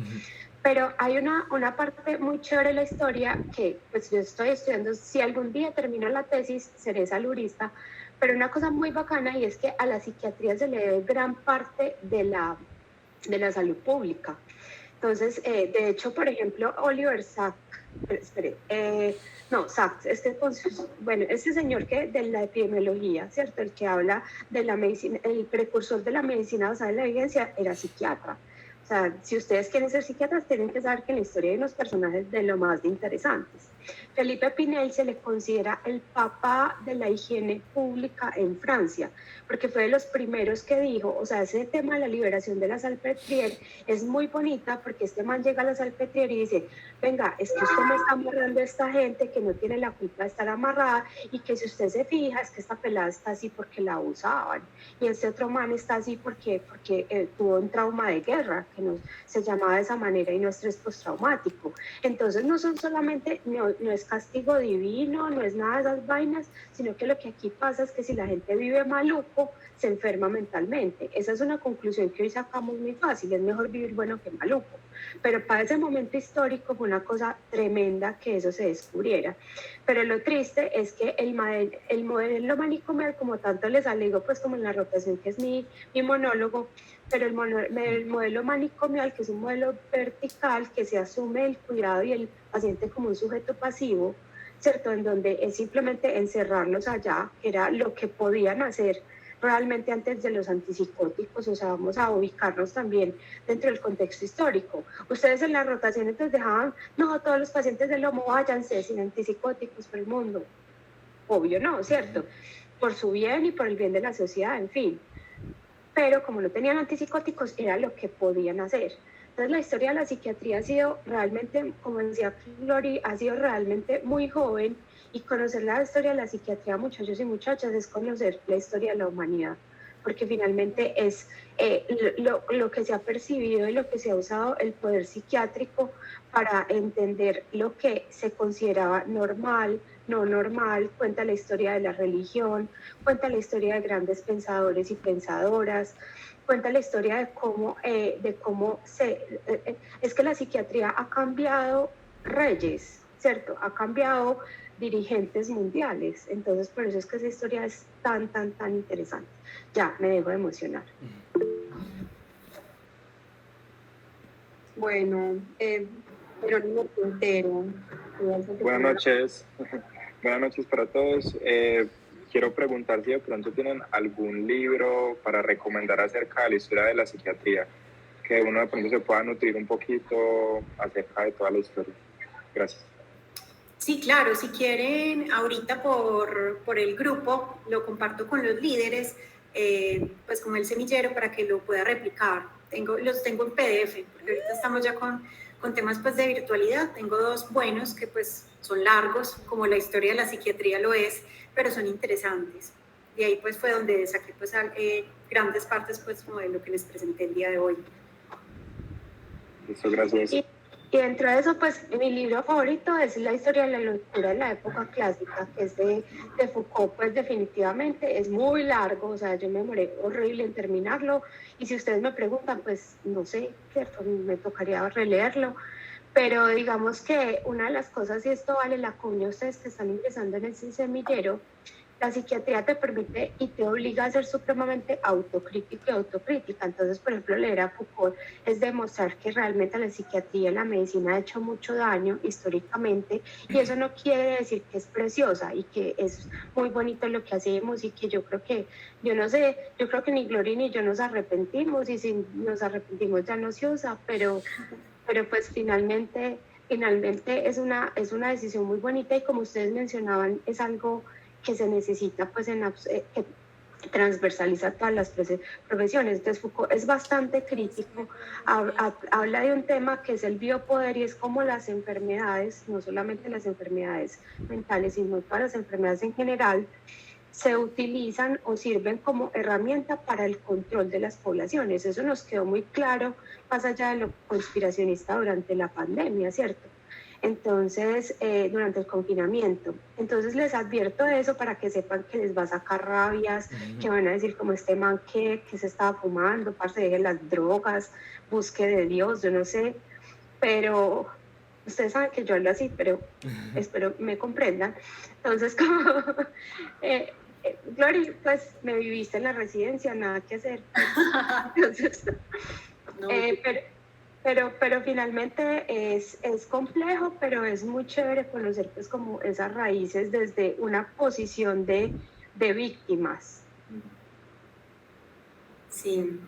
Pero hay una parte muy chévere de la historia que pues yo estoy estudiando, si algún día termino la tesis seré salurista, pero una cosa muy bacana, y es que a la psiquiatría se le debe gran parte de la salud pública. Entonces, de hecho, por ejemplo, Oliver Sacks, este señor que de la epidemiología, ¿cierto? El que habla de la medicina, el precursor de la medicina basada en la evidencia, era psiquiatra. O sea, si ustedes quieren ser psiquiatras, tienen que saber que en la historia hay unos personajes de lo más interesantes. Felipe Pinel se le considera el papá de la higiene pública en Francia, porque fue de los primeros que dijo, o sea, ese tema de la liberación de la Salpêtrière es muy bonita, porque este man llega a la Salpêtrière y dice, venga, es que usted me está amarrando a esta gente que no tiene la culpa de estar amarrada, y que si usted se fija, es que esta pelada está así porque la usaban, y este otro man está así porque tuvo un trauma de guerra, que se llamaba de esa manera, y no estrés postraumático. Entonces no son solamente, no es castigo divino, no es nada de esas vainas, sino que lo que aquí pasa es que si la gente vive maluco, se enferma mentalmente. Esa es una conclusión que hoy sacamos muy fácil, es mejor vivir bueno que maluco. Pero para ese momento histórico fue una cosa tremenda que eso se descubriera. Pero lo triste es que el modelo manicomial, como tanto les alego, pues como en la rotación, que es mi monólogo, pero el modelo manicomial, que es un modelo vertical, que se asume el cuidado y el paciente como un sujeto pasivo, ¿cierto? En donde es simplemente encerrarlos allá, que era lo que podían hacer realmente antes de los antipsicóticos. O sea, vamos a ubicarnos también dentro del contexto histórico. Ustedes en la rotación entonces dejaban, no, todos los pacientes del lomo váyanse sin antipsicóticos por el mundo. Obvio no, ¿cierto? Por su bien y por el bien de la sociedad, en fin. Pero como no tenían antipsicóticos, era lo que podían hacer. Entonces la historia de la psiquiatría ha sido realmente, como decía Flori, ha sido realmente muy joven, y conocer la historia de la psiquiatría, muchachos y muchachas, es conocer la historia de la humanidad, porque finalmente es lo que se ha percibido y lo que se ha usado el poder psiquiátrico para entender lo que se consideraba normal, no normal. Cuenta la historia de la religión, cuenta la historia de grandes pensadores y pensadoras, cuenta la historia de cómo es que la psiquiatría ha cambiado reyes, ¿cierto? Ha cambiado dirigentes mundiales. Entonces, por eso es que esa historia es tan, tan, tan interesante. Ya, me dejo de emocionar. Bueno, Jerónimo Quintero. Buenas noches. Buenas noches para todos. Quiero preguntar si de pronto tienen algún libro para recomendar acerca de la historia de la psiquiatría, que uno de pronto se pueda nutrir un poquito acerca de toda la historia. Gracias. Sí, claro, si quieren, ahorita por el grupo lo comparto con los líderes, pues como el semillero para que lo pueda replicar. Los tengo en PDF, porque ahorita estamos ya con temas pues de virtualidad. Tengo 2 buenos que pues son largos, como la historia de la psiquiatría lo es, pero son interesantes. Y ahí pues fue donde saqué pues grandes partes pues como de lo que les presenté el día de hoy. Listo, gracias. Y dentro de eso, pues, mi libro favorito es La historia de la locura en la época clásica, que es de Foucault, pues definitivamente es muy largo, o sea, yo me demoré horrible en terminarlo, y si ustedes me preguntan, pues, no sé, ¿cierto? Me tocaría releerlo, pero digamos que una de las cosas, y esto vale la cuña a ustedes que están empezando en ese semillero, la psiquiatría te permite y te obliga a ser supremamente autocrítico y autocrítica. Entonces, por ejemplo, leer a Foucault es demostrar que realmente la psiquiatría y la medicina ha hecho mucho daño históricamente, y eso no quiere decir que es preciosa y que es muy bonito lo que hacemos, y que yo creo que ni Gloria ni yo nos arrepentimos, y si nos arrepentimos ya no se usa, pero pues finalmente es una decisión muy bonita, y como ustedes mencionaban, es algo que se necesita pues que transversaliza todas las profesiones. Entonces Foucault es bastante crítico, habla de un tema que es el biopoder, y es como las enfermedades, no solamente las enfermedades mentales, sino todas las enfermedades en general, se utilizan o sirven como herramienta para el control de las poblaciones. Eso nos quedó muy claro más allá de lo conspiracionista durante la pandemia, ¿cierto? Entonces, durante el confinamiento. Entonces les advierto eso para que sepan que les va a sacar rabias, que van a decir como este man que se estaba fumando, parce, deje las drogas, busque de Dios, yo no sé, pero ustedes saben que yo hablo así, pero espero me comprendan. Entonces, como, Glory, pues me viviste en la residencia, nada que hacer. Entonces, no. Pero finalmente es complejo, pero es muy chévere conocer pues como esas raíces desde una posición de víctimas. Sí,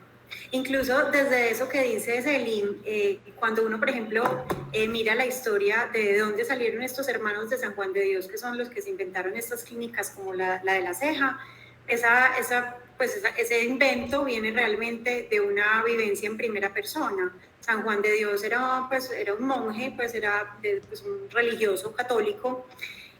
incluso desde eso que dice Celine, cuando uno, por ejemplo, mira la historia de dónde salieron estos hermanos de San Juan de Dios, que son los que se inventaron estas clínicas como la de la ceja, ese invento viene realmente de una vivencia en primera persona. San Juan de Dios era un monje, era un religioso católico,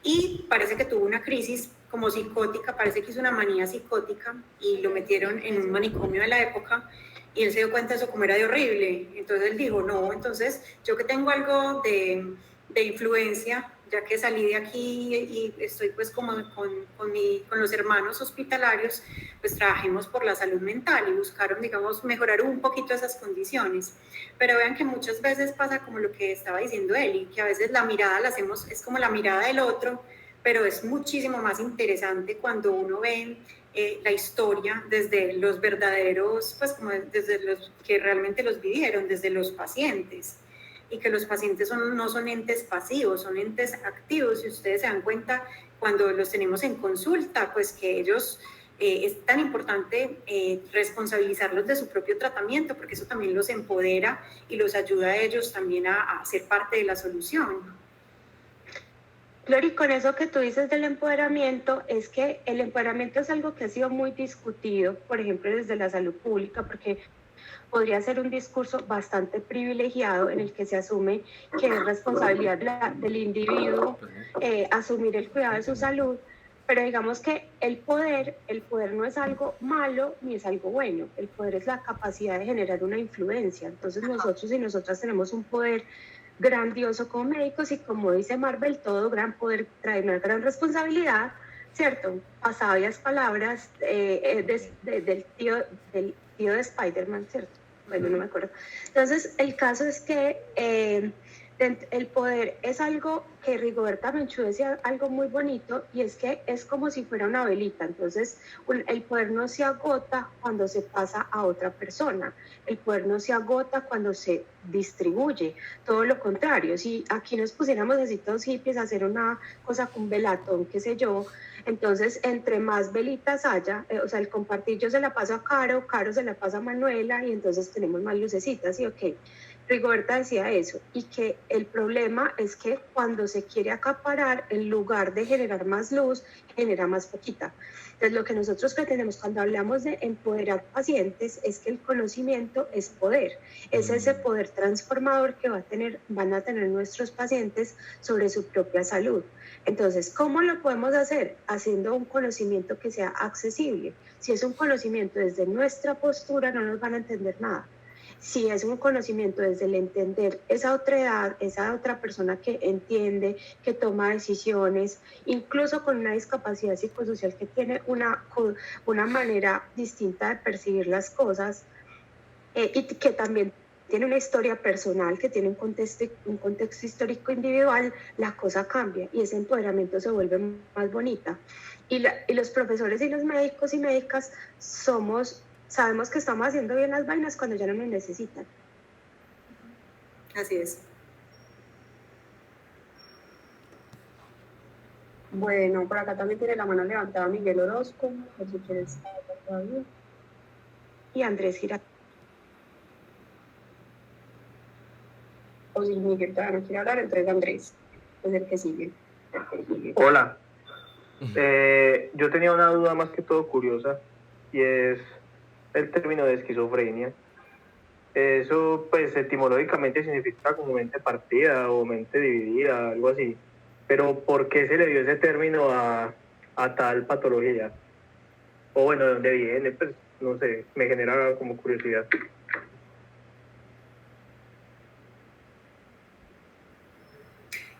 y parece que tuvo una crisis como psicótica, parece que hizo una manía psicótica y lo metieron en un manicomio de la época, y él se dio cuenta de eso como era de horrible. Entonces él dijo, no, entonces yo que tengo algo de influencia, ya que salí de aquí y estoy pues como con los hermanos hospitalarios, pues trabajemos por la salud mental, y buscaron, digamos, mejorar un poquito esas condiciones. Pero vean que muchas veces pasa como lo que estaba diciendo Eli, que a veces la mirada la hacemos, es como la mirada del otro, pero es muchísimo más interesante cuando uno ve la historia desde los verdaderos, pues como desde los que realmente los vivieron, desde los pacientes. Y que los pacientes no son entes pasivos, son entes activos. Si ustedes se dan cuenta, cuando los tenemos en consulta, pues que ellos, es tan importante responsabilizarlos de su propio tratamiento, porque eso también los empodera y los ayuda a ellos también a ser parte de la solución. Glory, con eso que tú dices del empoderamiento, es que el empoderamiento es algo que ha sido muy discutido, por ejemplo, desde la salud pública, porque podría ser un discurso bastante privilegiado en el que se asume que es responsabilidad del individuo asumir el cuidado de su salud, pero digamos que el poder no es algo malo ni es algo bueno. El poder es la capacidad de generar una influencia. Entonces nosotros y nosotras tenemos un poder grandioso como médicos, y como dice Marvel, todo gran poder trae una gran responsabilidad, ¿cierto? A sabias palabras del tío de Spider-Man, ¿cierto? Bueno, no me acuerdo. Entonces, el caso es que El poder es algo que Rigoberta Menchú decía algo muy bonito, y es que es como si fuera una velita. Entonces el poder no se agota cuando se pasa a otra persona, el poder no se agota cuando se distribuye, todo lo contrario. Si aquí nos pusiéramos así todos hippies a hacer una cosa con velatón, qué sé yo, entonces entre más velitas haya, o sea, el compartir, yo se la paso a Caro, Caro se la pasa a Manuela, y entonces tenemos más lucecitas, ¿sí? Ok. Rigoberta decía eso, y que el problema es que cuando se quiere acaparar, en lugar de generar más luz, genera más poquita. Entonces, lo que nosotros pretendemos cuando hablamos de empoderar pacientes es que el conocimiento es poder, es ese poder transformador que van a tener nuestros pacientes sobre su propia salud. Entonces, ¿cómo lo podemos hacer? Haciendo un conocimiento que sea accesible. Si es un conocimiento desde nuestra postura, no nos van a entender nada. Si es un conocimiento desde el entender esa otra edad, esa otra persona que entiende, que toma decisiones, incluso con una discapacidad psicosocial que tiene una manera distinta de percibir las cosas, y que también tiene una historia personal, que tiene un contexto histórico individual, la cosa cambia y ese empoderamiento se vuelve más bonita. Y los profesores y los médicos y médicas sabemos que estamos haciendo bien las vainas cuando ya no nos necesitan. Así es. Bueno, por acá también tiene la mano levantada Miguel Orozco, por si quieres hablar todavía. Y Andrés Girard. O si Miguel todavía no quiere hablar, entonces Andrés es el que sigue. Hola. Yo tenía una duda más que todo curiosa, y es el término de esquizofrenia. Eso, pues, etimológicamente significa como mente partida o mente dividida, algo así. Pero ¿por qué se le dio ese término a tal patología? O bueno, ¿de dónde viene? Pues, no sé, me genera como curiosidad.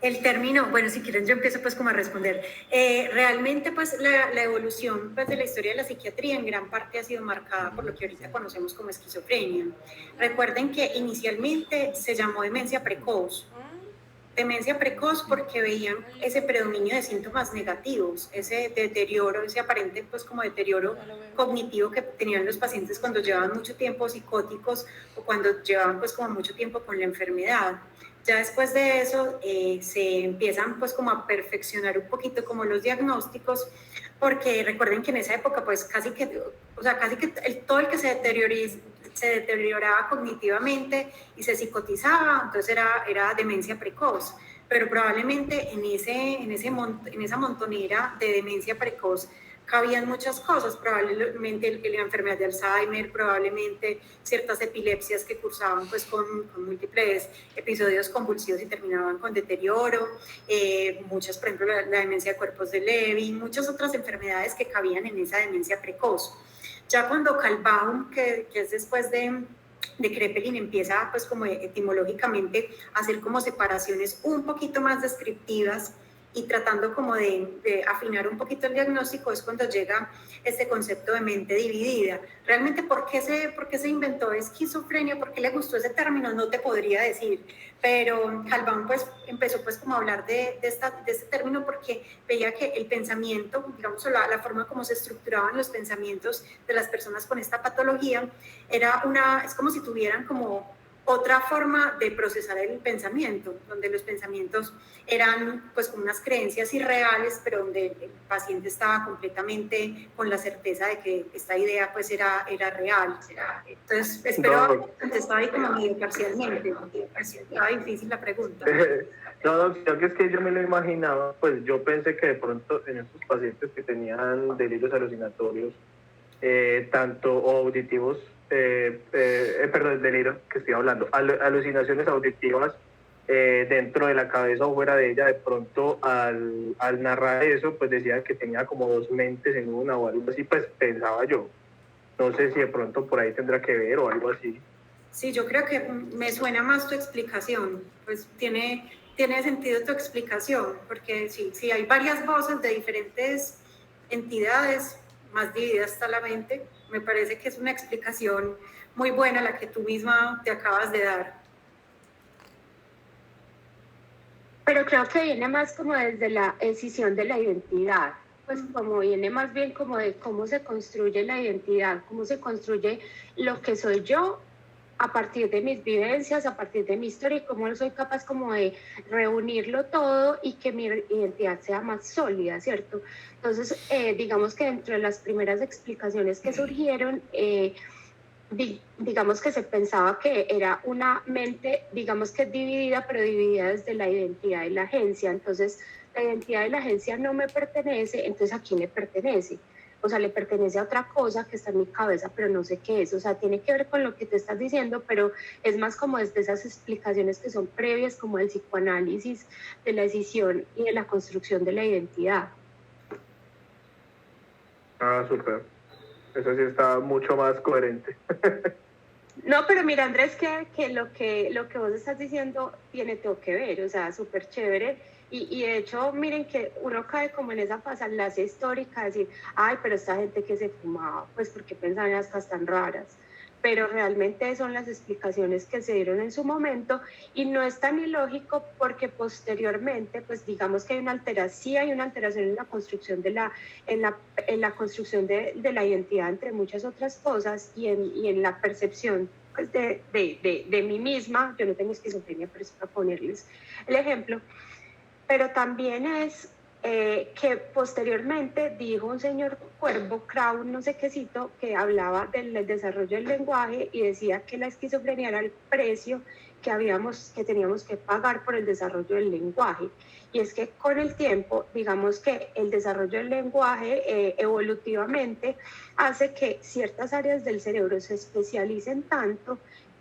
El término, bueno, si quieren yo empiezo pues como a responder. Realmente pues la evolución pues, de la historia de la psiquiatría en gran parte ha sido marcada por lo que ahorita conocemos como esquizofrenia. Recuerden que inicialmente se llamó demencia precoz. Demencia precoz porque veían ese predominio de síntomas negativos, ese deterioro, ese aparente pues como deterioro cognitivo que tenían los pacientes cuando llevaban mucho tiempo psicóticos o cuando llevaban pues como mucho tiempo con la enfermedad. Ya después de eso se empiezan pues como a perfeccionar un poquito como los diagnósticos, porque recuerden que en esa época pues casi que todo el que se deterioraba cognitivamente y se psicotizaba, entonces era demencia precoz, pero probablemente en esa montonera de demencia precoz cabían muchas cosas, probablemente la enfermedad de Alzheimer, probablemente ciertas epilepsias que cursaban pues con múltiples episodios convulsivos y terminaban con deterioro, muchas, por ejemplo, la demencia de cuerpos de Levy, muchas otras enfermedades que cabían en esa demencia precoz. Ya cuando Kalbaum, que es después de Kraepelin, empieza pues como etimológicamente a hacer como separaciones un poquito más descriptivas y tratando como de afinar un poquito el diagnóstico, es cuando llega este concepto de mente dividida. Realmente, ¿por qué se inventó esquizofrenia? ¿Por qué le gustó ese término? No te podría decir, pero Kalbaum pues empezó pues como a hablar de este término porque veía que el pensamiento, digamos la forma como se estructuraban los pensamientos de las personas con esta patología, es como si tuvieran como otra forma de procesar el pensamiento, donde los pensamientos eran pues como unas creencias irreales, pero donde el paciente estaba completamente con la certeza de que esta idea pues era real. Entonces, espero haber contestado ahí como medio parcialmente, estaba difícil la pregunta. No, creo que es que yo me lo imaginaba, pues yo pensé que de pronto en estos pacientes que tenían delirios alucinatorios, tanto o auditivos, perdón, delirio que estoy hablando, alucinaciones auditivas dentro de la cabeza o fuera de ella, de pronto al narrar eso, pues decía que tenía como dos mentes en una o algo así, pues pensaba yo. No sé si de pronto por ahí tendrá que ver o algo así. Sí, yo creo que me suena más tu explicación, pues tiene sentido tu explicación, porque sí, hay varias voces de diferentes entidades, más divididas está la mente. Me parece que es una explicación muy buena la que tú misma te acabas de dar. Pero creo que viene más como desde la decisión de la identidad, pues como viene más bien como de cómo se construye la identidad, cómo se construye lo que soy yo a partir de mis vivencias, a partir de mi historia y cómo soy capaz como de reunirlo todo y que mi identidad sea más sólida, ¿cierto? Entonces, digamos que dentro de las primeras explicaciones que surgieron, digamos que se pensaba que era una mente, digamos que dividida, pero dividida desde la identidad de la agencia. Entonces, la identidad de la agencia no me pertenece, entonces ¿a quién le pertenece? O sea, le pertenece a otra cosa que está en mi cabeza, pero no sé qué es. O sea, tiene que ver con lo que te estás diciendo, pero es más como desde esas explicaciones que son previas, como el psicoanálisis de la decisión y de la construcción de la identidad. Ah, súper. Eso sí está mucho más coherente. No, pero mira, Andrés, que lo que vos estás diciendo tiene todo que ver, o sea, súper chévere. Y de hecho, miren que uno cae como en esa falacia histórica, de decir, ay, pero esta gente que se fumaba, pues porque pensaban en las cosas tan raras. Pero realmente son las explicaciones que se dieron en su momento y no es tan ilógico porque posteriormente, pues digamos que hay una alteración, sí hay una alteración en la construcción en la construcción de la identidad, entre muchas otras cosas, y en la percepción pues, de mí misma. Yo no tengo esquizofrenia, pero es para ponerles el ejemplo. Pero también es que posteriormente dijo un señor Cuervo, Krau, no sé quécito, que hablaba del desarrollo del lenguaje y decía que la esquizofrenia era el precio que teníamos que pagar por el desarrollo del lenguaje. Y es que con el tiempo, digamos que el desarrollo del lenguaje evolutivamente hace que ciertas áreas del cerebro se especialicen tanto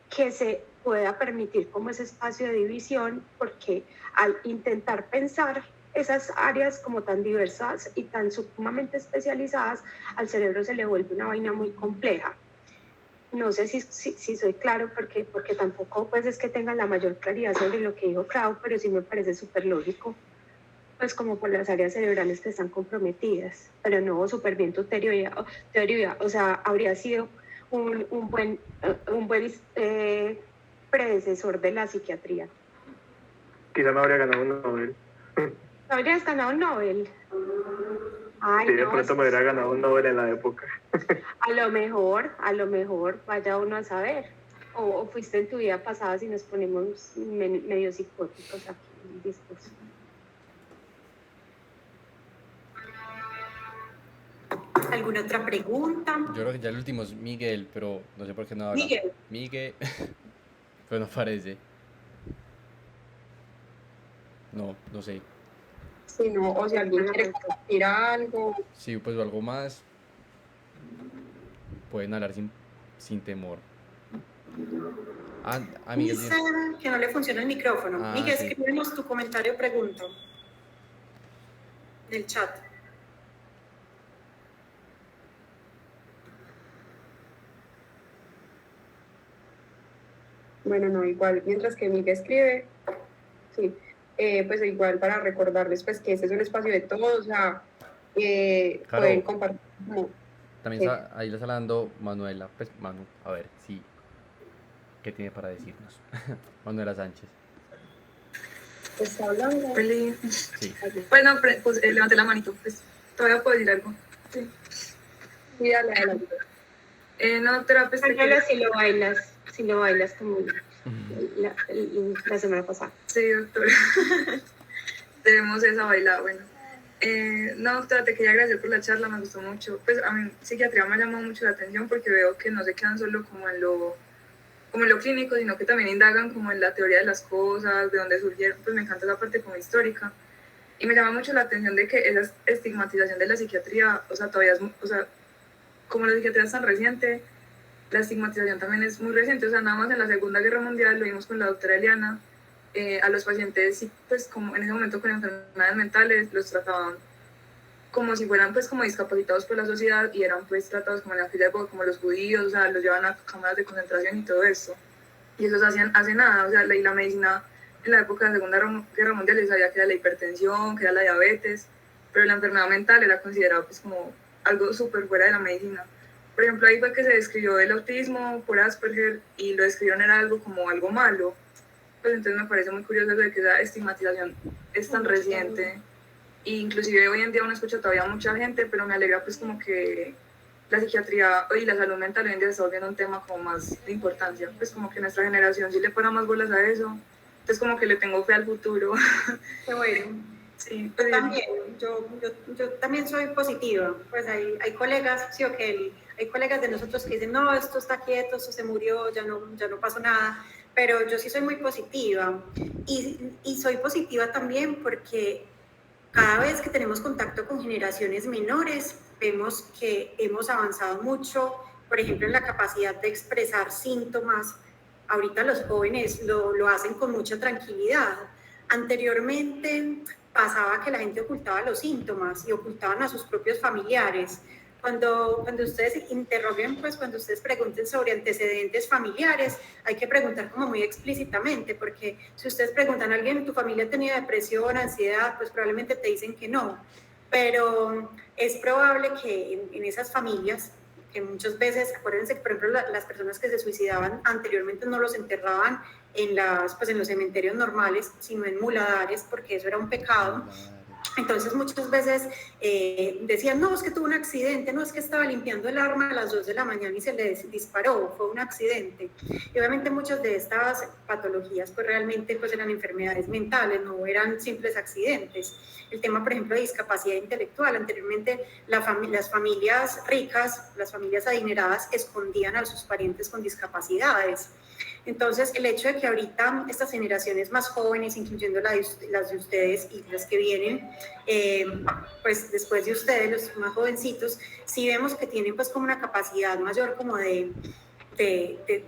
que se pueda permitir como ese espacio de división, porque al intentar pensar esas áreas como tan diversas y tan sumamente especializadas, al cerebro se le vuelve una vaina muy compleja. No sé si soy claro, porque tampoco pues es que tengan la mayor claridad sobre lo que dijo Krau, pero sí me parece súper lógico, pues como por las áreas cerebrales que están comprometidas. Pero no, súper bien tu teoría, o sea, habría sido un buen predecesor de la psiquiatría. Quizá me habría ganado un Nobel. ¿Habrías ganado un Nobel? Ay, Sí, de no, pronto me hubiera ganado un Nobel en la época. a lo mejor, vaya uno a saber. O fuiste en tu vida pasada si nos ponemos medio psicóticos aquí en el discurso. ¿Alguna otra pregunta? Yo creo que ya el último es Miguel, pero no sé por qué no habla. Miguel. Miguel. Pero no parece. No sé. Sí, no, o si alguien quiere compartir algo. Sí, pues o algo más. Pueden hablar sin temor. Miguel. Dice que no le funciona el micrófono. Miguel, Sí. escríbenos tu comentario o pregunta del chat. Bueno, no, igual, mientras que Miguel escribe, sí, pues igual para recordarles pues que este es un espacio de todos, o sea, Claro. pueden compartir como... También ahí lo está hablando Manuela, pues Manu, a ver, sí, ¿qué tiene para decirnos? Manuela Sánchez. Está hablando. Sí. Bueno, pues levanté la manito, pues todavía puedo decir algo. Sí. Sí, dale. No, terapia. Si lo bailas como la semana pasada. Sí, doctora. Tenemos esa bailada, bueno. No, doctora, te quería agradecer por la charla, me gustó mucho. Pues a mí psiquiatría me ha llamado mucho la atención porque veo que no se quedan solo como en lo clínico, sino que también indagan como en la teoría de las cosas, de dónde surgieron. Pues me encanta esa parte como histórica. Y me llama mucho la atención de que esa estigmatización de la psiquiatría, o sea, todavía es, o sea, como la psiquiatría es tan reciente, la estigmatización también es muy reciente. O sea, nada más en la Segunda Guerra Mundial lo vimos con la doctora Eliana. A los pacientes, pues como en ese momento con enfermedades mentales, los trataban como si fueran pues como discapacitados por la sociedad y eran pues tratados como en aquella época como los judíos, o sea, los llevan a cámaras de concentración y todo eso. Y eso se hacían hace nada, o sea, la medicina en la época de la Segunda Guerra Mundial se sabía que era la hipertensión, que era la diabetes, pero la enfermedad mental era considerada pues como algo súper fuera de la medicina. Por ejemplo, ahí fue que se describió el autismo por Asperger y lo describieron era algo como algo malo. Pues entonces me parece muy curioso eso de que esa estigmatización es tan reciente. E inclusive hoy en día uno escucha todavía mucha gente, pero me alegra pues como que la psiquiatría y la salud mental hoy en día se está volviendo un tema como más de importancia, pues como que nuestra generación sí le pone más bolas a eso, entonces como que le tengo fe al futuro. Qué bueno. Sí, Yo también, yo también soy positiva, pues hay colegas, sí, hay colegas de nosotros que dicen, no, esto está quieto, esto se murió, ya no pasó nada, pero yo sí soy muy positiva y soy positiva también porque cada vez que tenemos contacto con generaciones menores, vemos que hemos avanzado mucho, por ejemplo, en la capacidad de expresar síntomas. Ahorita los jóvenes lo hacen con mucha tranquilidad. Anteriormente pasaba que la gente ocultaba los síntomas y ocultaban a sus propios familiares. Cuando ustedes interroguen, pues cuando ustedes pregunten sobre antecedentes familiares, hay que preguntar como muy explícitamente, porque si ustedes preguntan a alguien, ¿tu familia tenía depresión, ansiedad? Pues probablemente te dicen que no, pero es probable que en esas familias, que muchas veces, acuérdense que por ejemplo las personas que se suicidaban anteriormente no los enterraban pues en los cementerios normales, sino en muladares, porque eso era un pecado. Entonces muchas veces decían, no, es que tuvo un accidente, no, es que estaba limpiando el arma a las 2 de la mañana y se le disparó, fue un accidente. Y obviamente muchas de estas patologías pues realmente pues eran enfermedades mentales, no eran simples accidentes. El tema, por ejemplo, de discapacidad intelectual, anteriormente las familias ricas, las familias adineradas escondían a sus parientes con discapacidades. Entonces, el hecho de que ahorita estas generaciones más jóvenes, incluyendo las de ustedes y las que vienen, pues después de ustedes, los más jovencitos, sí vemos que tienen pues como una capacidad mayor como de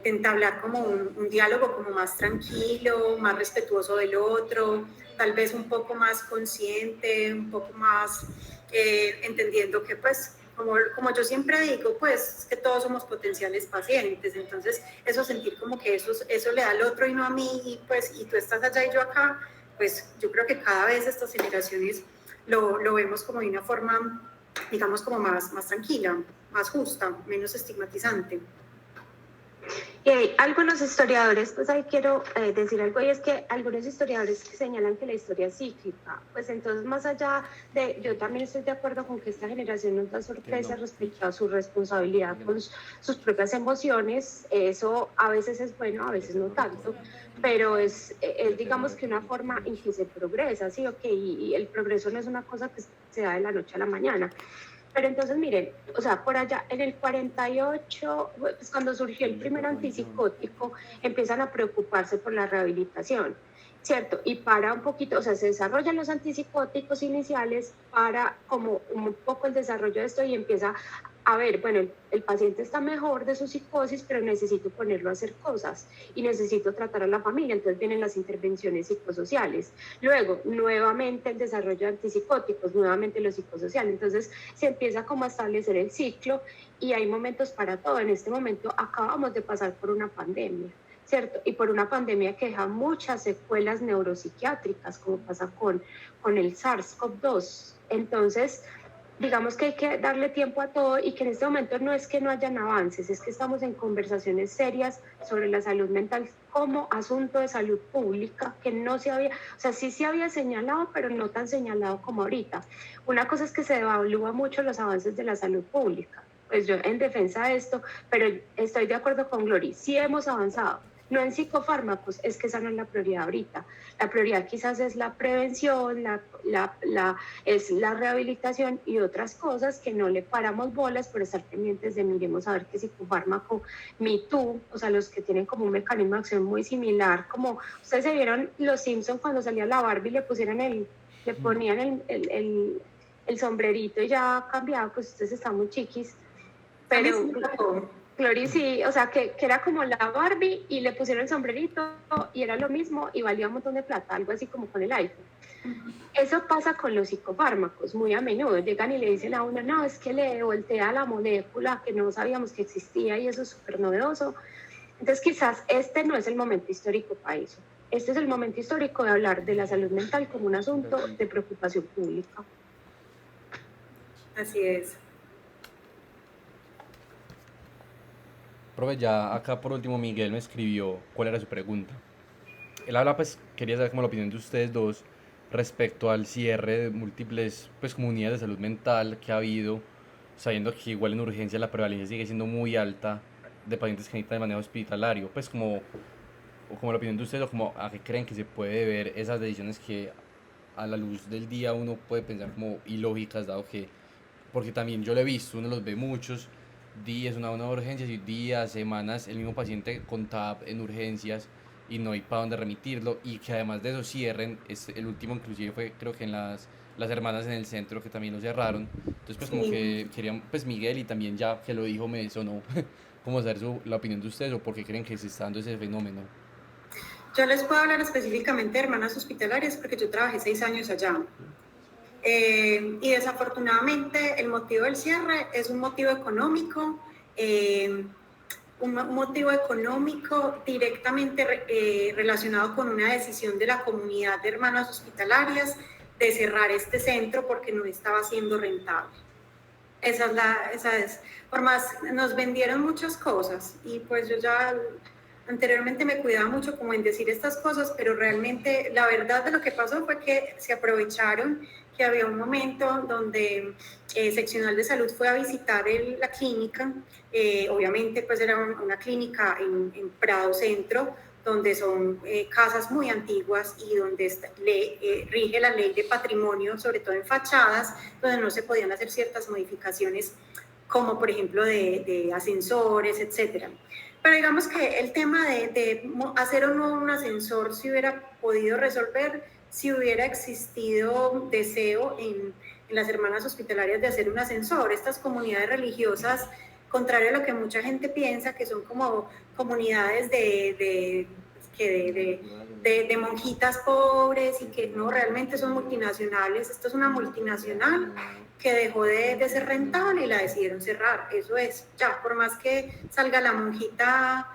entablar como un diálogo como más tranquilo, más respetuoso del otro, tal vez un poco más consciente, un poco más entendiendo que pues como yo siempre digo, pues es que todos somos potenciales pacientes, entonces eso sentir como que eso le da al otro y no a mí, y pues y tú estás allá y yo acá, pues yo creo que cada vez estas generaciones lo vemos como de una forma, digamos, como más tranquila, más justa, menos estigmatizante. Y hay algunos historiadores, pues ahí quiero decir algo, y es que algunos historiadores señalan que la historia es cíclica, pues entonces más allá de, yo también estoy de acuerdo con que esta generación nos da sorpresa respecto a su responsabilidad con sus propias emociones, eso a veces es bueno, a veces no tanto, pero es digamos que una forma en que se progresa, ¿sí? Ok, y el progreso no es una cosa que se da de la noche a la mañana. Pero entonces, miren, o sea, por allá en el 48, pues cuando surgió el primer antipsicótico, empiezan a preocuparse por la rehabilitación, ¿cierto? Y para un poquito, o sea, se desarrollan los antipsicóticos iniciales para como un poco el desarrollo de esto y empieza a ver, bueno, el paciente está mejor de su psicosis, pero necesito ponerlo a hacer cosas y necesito tratar a la familia, entonces vienen las intervenciones psicosociales. Luego, nuevamente el desarrollo de antipsicóticos, nuevamente lo psicosocial. Entonces, se empieza como a establecer el ciclo y hay momentos para todo. En este momento acabamos de pasar por una pandemia, ¿cierto? Y por una pandemia que deja muchas secuelas neuropsiquiátricas, como pasa con el SARS-CoV-2. Entonces, digamos que hay que darle tiempo a todo y que en este momento no es que no hayan avances, es que estamos en conversaciones serias sobre la salud mental como asunto de salud pública que no se había, o sea, sí se había señalado, pero no tan señalado como ahorita. Una cosa es que se evalúa mucho los avances de la salud pública, pues yo en defensa de esto, pero estoy de acuerdo con Glory, sí hemos avanzado. No en psicofármacos, es que esa no es la prioridad ahorita. La prioridad quizás es la prevención, es la rehabilitación y otras cosas que no le paramos bolas por estar pendientes de miremos a ver qué psicofármaco, Me Too, o sea, los que tienen como un mecanismo de acción muy similar, como ustedes se vieron Los Simpsons cuando salía la Barbie le ponían el sombrerito y ya cambiaba, pues ustedes están muy chiquis, pero Glory sí, o sea, que era como la Barbie y le pusieron el sombrerito y era lo mismo y valía un montón de plata, algo así como con el iPhone. Eso pasa con los psicofármacos, muy a menudo llegan y le dicen a uno, no, es que le voltea la molécula que no sabíamos que existía y eso es súper novedoso. Entonces quizás este no es el momento histórico para eso. Este es el momento histórico de hablar de la salud mental como un asunto de preocupación pública. Así es. Profe, ya acá por último Miguel me escribió cuál era su pregunta. él habla, pues quería saber como la opinión de ustedes dos respecto al cierre de múltiples pues comunidades de salud mental que ha habido, sabiendo que igual en urgencia la prevalencia sigue siendo muy alta de pacientes que necesitan de manejo hospitalario, pues como, o como la opinión de ustedes, o como a qué creen que se puede ver esas decisiones que a la luz del día uno puede pensar como ilógicas, dado que, porque también yo lo he visto, uno los ve muchos días, una urgencias y días, semanas, el mismo paciente con TAP en urgencias y no hay para dónde remitirlo, y que además de eso cierren, el último inclusive fue creo que en las hermanas en el centro que también lo cerraron, entonces pues como Sí. que querían, pues Miguel y también ya que lo dijo me sonó como saber la opinión de ustedes o por qué creen que se está dando ese fenómeno. Yo les puedo hablar específicamente de hermanas hospitalarias porque yo trabajé 6 años allá. Y desafortunadamente el motivo del cierre es un motivo económico, un motivo económico directamente relacionado con una decisión de la comunidad de hermanas hospitalarias de cerrar este centro porque no estaba siendo rentable. Esa es. Por más, nos vendieron muchas cosas y pues yo ya anteriormente me cuidaba mucho como en decir estas cosas, pero realmente la verdad de lo que pasó fue que se aprovecharon que había un momento donde Seccional de Salud fue a visitar la clínica, obviamente pues era una clínica en Prado Centro, donde son casas muy antiguas y donde rige la ley de patrimonio, sobre todo en fachadas, donde no se podían hacer ciertas modificaciones, como por ejemplo de ascensores, etcétera. Pero digamos que el tema de hacer o no un ascensor se hubiera podido resolver si hubiera existido deseo en las hermanas hospitalarias de hacer un ascensor. Estas comunidades religiosas, contrario a lo que mucha gente piensa, que son como comunidades de monjitas pobres y que no, realmente son multinacionales. Esto es una multinacional que dejó de ser rentable y la decidieron cerrar. Eso es, ya, por más que salga la monjita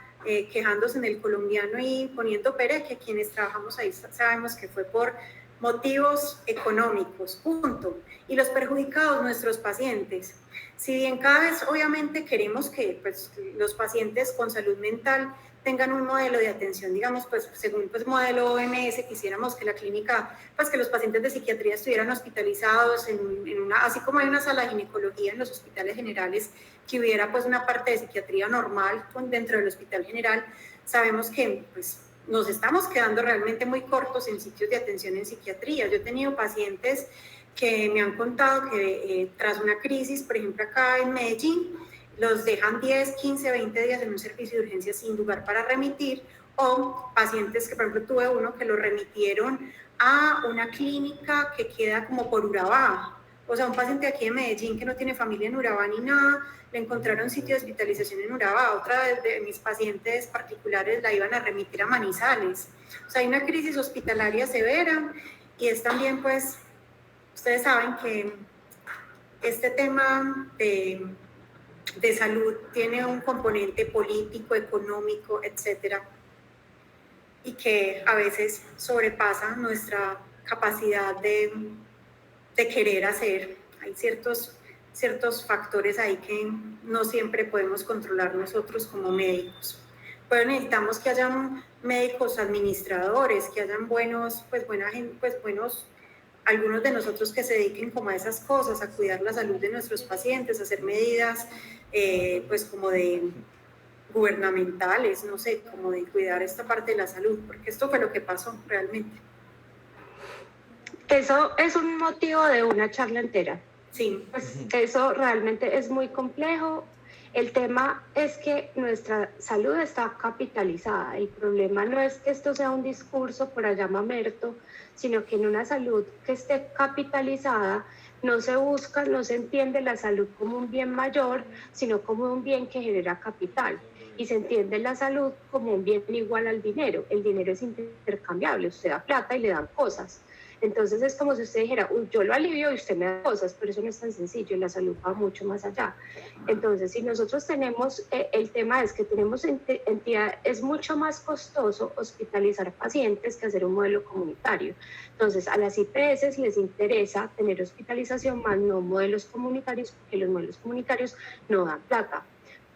quejándose en el colombiano y poniendo pereque, quienes trabajamos ahí sabemos que fue por motivos económicos, punto. Y los perjudicados, nuestros pacientes. Si bien cada vez obviamente queremos que pues, los pacientes con salud mental tengan un modelo de atención, digamos, pues según pues modelo OMS, quisiéramos que la clínica, pues que los pacientes de psiquiatría estuvieran hospitalizados en una, así como hay una sala de ginecología en los hospitales generales, que hubiera pues una parte de psiquiatría normal dentro del hospital general. Sabemos que pues nos estamos quedando realmente muy cortos en sitios de atención en psiquiatría. Yo he tenido pacientes que me han contado que tras una crisis, por ejemplo acá en Medellín, los dejan 10, 15, 20 días en un servicio de urgencia sin lugar para remitir, o pacientes que, por ejemplo, tuve uno que lo remitieron a una clínica que queda como por Urabá. O sea, un paciente aquí de Medellín que no tiene familia en Urabá ni nada, le encontraron sitio de hospitalización en Urabá. Otra de mis pacientes particulares la iban a remitir a Manizales. O sea, hay una crisis hospitalaria severa y es también, pues, ustedes saben que este tema de salud tiene un componente político, económico, etcétera, y que a veces sobrepasa nuestra capacidad de querer hacer. Hay ciertos factores ahí que no siempre podemos controlar nosotros como médicos. Pero necesitamos que hayan médicos administradores, que hayan buenos, algunos de nosotros que se dediquen como a esas cosas, a cuidar la salud de nuestros pacientes, a hacer medidas pues como de gubernamentales, no sé, como de cuidar esta parte de la salud, porque esto fue lo que pasó realmente. Eso es un motivo de una charla entera. Sí. Pues eso realmente es muy complejo. El tema es que nuestra salud está capitalizada. El problema no es que esto sea un discurso por allá mamerto, sino que en una salud que esté capitalizada no se busca, no se entiende la salud como un bien mayor, sino como un bien que genera capital. Y se entiende la salud como un bien igual al dinero. El dinero es intercambiable, usted da plata y le dan cosas. Entonces es como si usted dijera, yo lo alivio y usted me da cosas, pero eso no es tan sencillo, la salud va mucho más allá. Entonces, si nosotros tenemos, el tema es que tenemos entidad, es mucho más costoso hospitalizar pacientes que hacer un modelo comunitario. Entonces, a las IPS les interesa tener hospitalización más no modelos comunitarios, porque los modelos comunitarios no dan plata.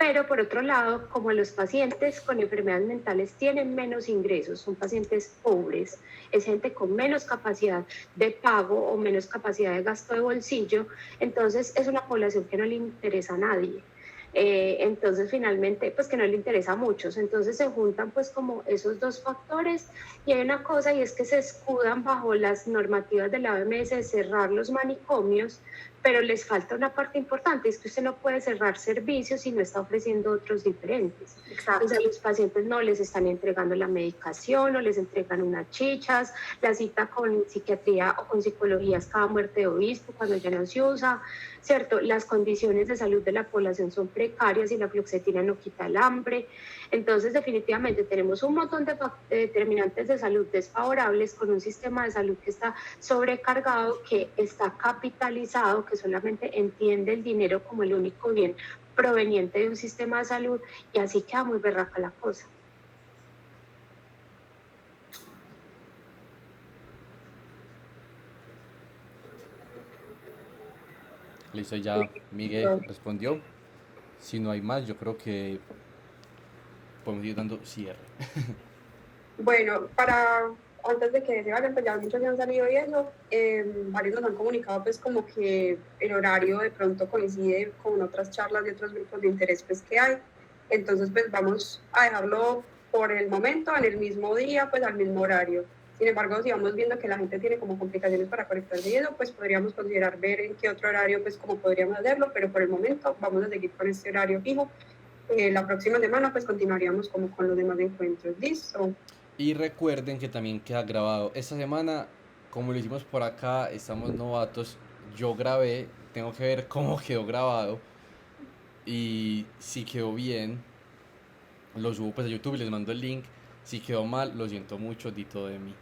Pero por otro lado, como los pacientes con enfermedades mentales tienen menos ingresos, son pacientes pobres, es gente con menos capacidad de pago o menos capacidad de gasto de bolsillo, entonces es una población que no le interesa a nadie. Entonces finalmente pues que no le interesa a muchos, entonces se juntan pues como esos dos factores y hay una cosa y es que se escudan bajo las normativas de la OMS de cerrar los manicomios, pero les falta una parte importante, es que usted no puede cerrar servicios si no está ofreciendo otros diferentes. Exacto. O sea, los pacientes no les están entregando la medicación, no les entregan unas chichas, la cita con psiquiatría o con psicología es cada muerte de obispo cuando ya no se usa, ¿cierto? Las condiciones de salud de la población son precarias y la fluoxetina no quita el hambre. Entonces, definitivamente tenemos un montón de determinantes de salud desfavorables con un sistema de salud que está sobrecargado, que está capitalizado, que solamente entiende el dinero como el único bien proveniente de un sistema de salud y así queda muy berraca la cosa. Listo, ya Miguel respondió. Si no hay más, yo creo que podemos ir dando cierre. Bueno, antes de que se vayan, pues ya muchos ya han salido y eso, varios nos han comunicado pues como que el horario de pronto coincide con otras charlas de otros grupos de interés pues que hay, entonces pues vamos a dejarlo por el momento en el mismo día, pues al mismo horario. Sin embargo, si vamos viendo que la gente tiene como complicaciones para conectarse y eso, pues podríamos considerar ver en qué otro horario pues como podríamos hacerlo, pero por el momento vamos a seguir con este horario fijo. La próxima semana pues continuaríamos como con los demás encuentros. ¿Listo? Y recuerden que también queda grabado. Esta semana, como lo hicimos por acá, estamos novatos. Yo grabé, tengo que ver cómo quedó grabado. Y si quedó bien, lo subo pues a YouTube y les mando el link. Si quedó mal, lo siento mucho, di todo de mí.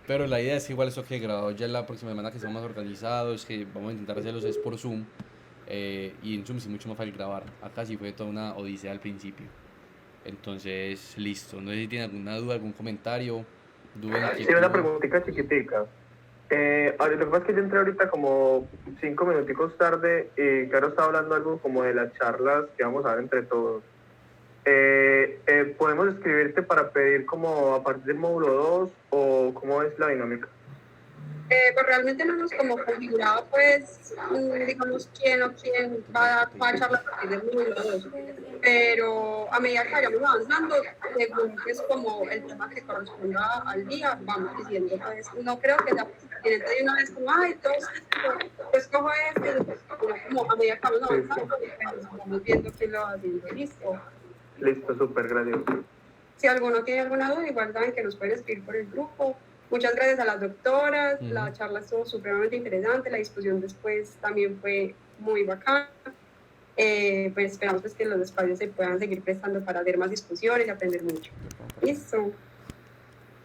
Pero la idea es que igual eso quede grabado ya la próxima semana, que estamos más organizados, que vamos a intentar hacerlos es por Zoom. Y en Zoom sí mucho más fácil grabar. Acá sí fue toda una odisea al principio. Entonces, listo. No sé si tienen alguna duda, algún comentario. Sí, una preguntita chiquitica. Lo que pasa es que yo entré ahorita como 5 minuticos tarde y claro, estaba hablando algo como de las charlas que vamos a dar entre todos. ¿Podemos escribirte para pedir como a partir del módulo 2 o cómo es la dinámica? Pues realmente no hemos como configurado pues digamos quién va a charlar a partir del módulo 2, pero a medida que vayamos avanzando, según que es como el tema que corresponda al día, vamos diciendo pues, no creo que sea pertinente de una vez como, ay, pues cojo como a medida que vamos avanzando, pues, vamos viendo quién lo va haciendo. Listo. Listo, súper, gracias. Si alguno tiene alguna duda, igual saben que nos pueden escribir por el grupo. Muchas gracias a las doctoras, la charla estuvo supremamente interesante, la discusión después también fue muy bacana. Pues esperamos pues, que los espacios se puedan seguir prestando para hacer más discusiones y aprender mucho. Listo.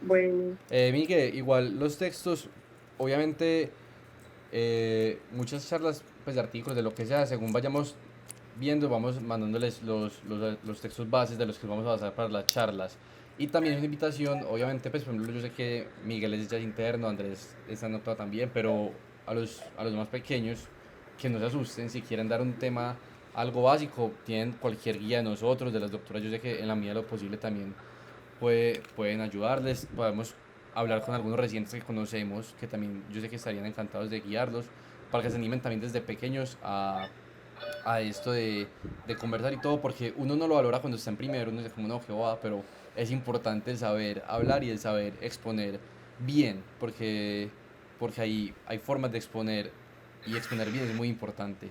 Bueno. Miguel, igual los textos, obviamente, muchas charlas pues, de artículos, de lo que sea, según vayamos viendo, vamos mandándoles los textos bases de los que vamos a basar para las charlas. Y también es una invitación, obviamente, pues por ejemplo, yo sé que Miguel es ya interno, Andrés está anotado también, pero a los más pequeños, que no se asusten, si quieren dar un tema, algo básico, tienen cualquier guía de nosotros, de las doctoras, yo sé que en la medida de lo posible también pueden ayudarles, podemos hablar con algunos residentes que conocemos, que también yo sé que estarían encantados de guiarlos, para que se animen también desde pequeños a esto de conversar y todo, porque uno no lo valora cuando está en primero, uno dice como no, qué boba, pero es importante el saber hablar y el saber exponer bien, porque hay formas de exponer y exponer bien es muy importante.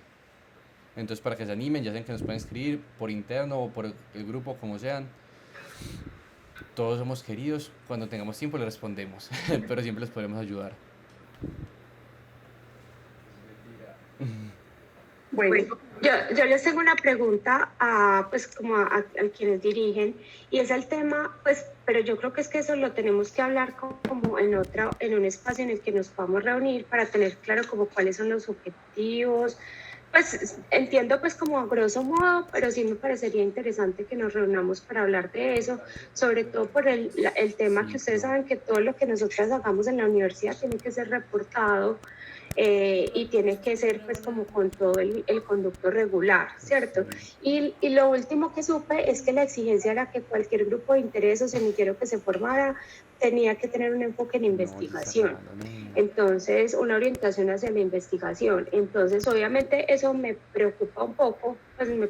Entonces para que se animen, ya saben que nos pueden escribir por interno o por el grupo, como sean. Todos somos queridos, cuando tengamos tiempo les respondemos, pero siempre les podremos ayudar. Bueno, yo les tengo una pregunta a quienes dirigen, y es el tema, pues, pero yo creo que es que eso lo tenemos que hablar como en un espacio en el que nos podamos reunir para tener claro como cuáles son los objetivos. Pues entiendo pues como a grosso modo, pero sí me parecería interesante que nos reunamos para hablar de eso, sobre todo por el tema que ustedes saben que todo lo que nosotras hagamos en la universidad tiene que ser reportado. y tiene que ser pues como con todo el conducto regular, ¿cierto? Y lo último que supe es que la exigencia era que cualquier grupo de interés o semillero que se formara tenía que tener un enfoque en investigación, entonces una orientación hacia la investigación. Entonces obviamente eso me preocupa un poco, pues me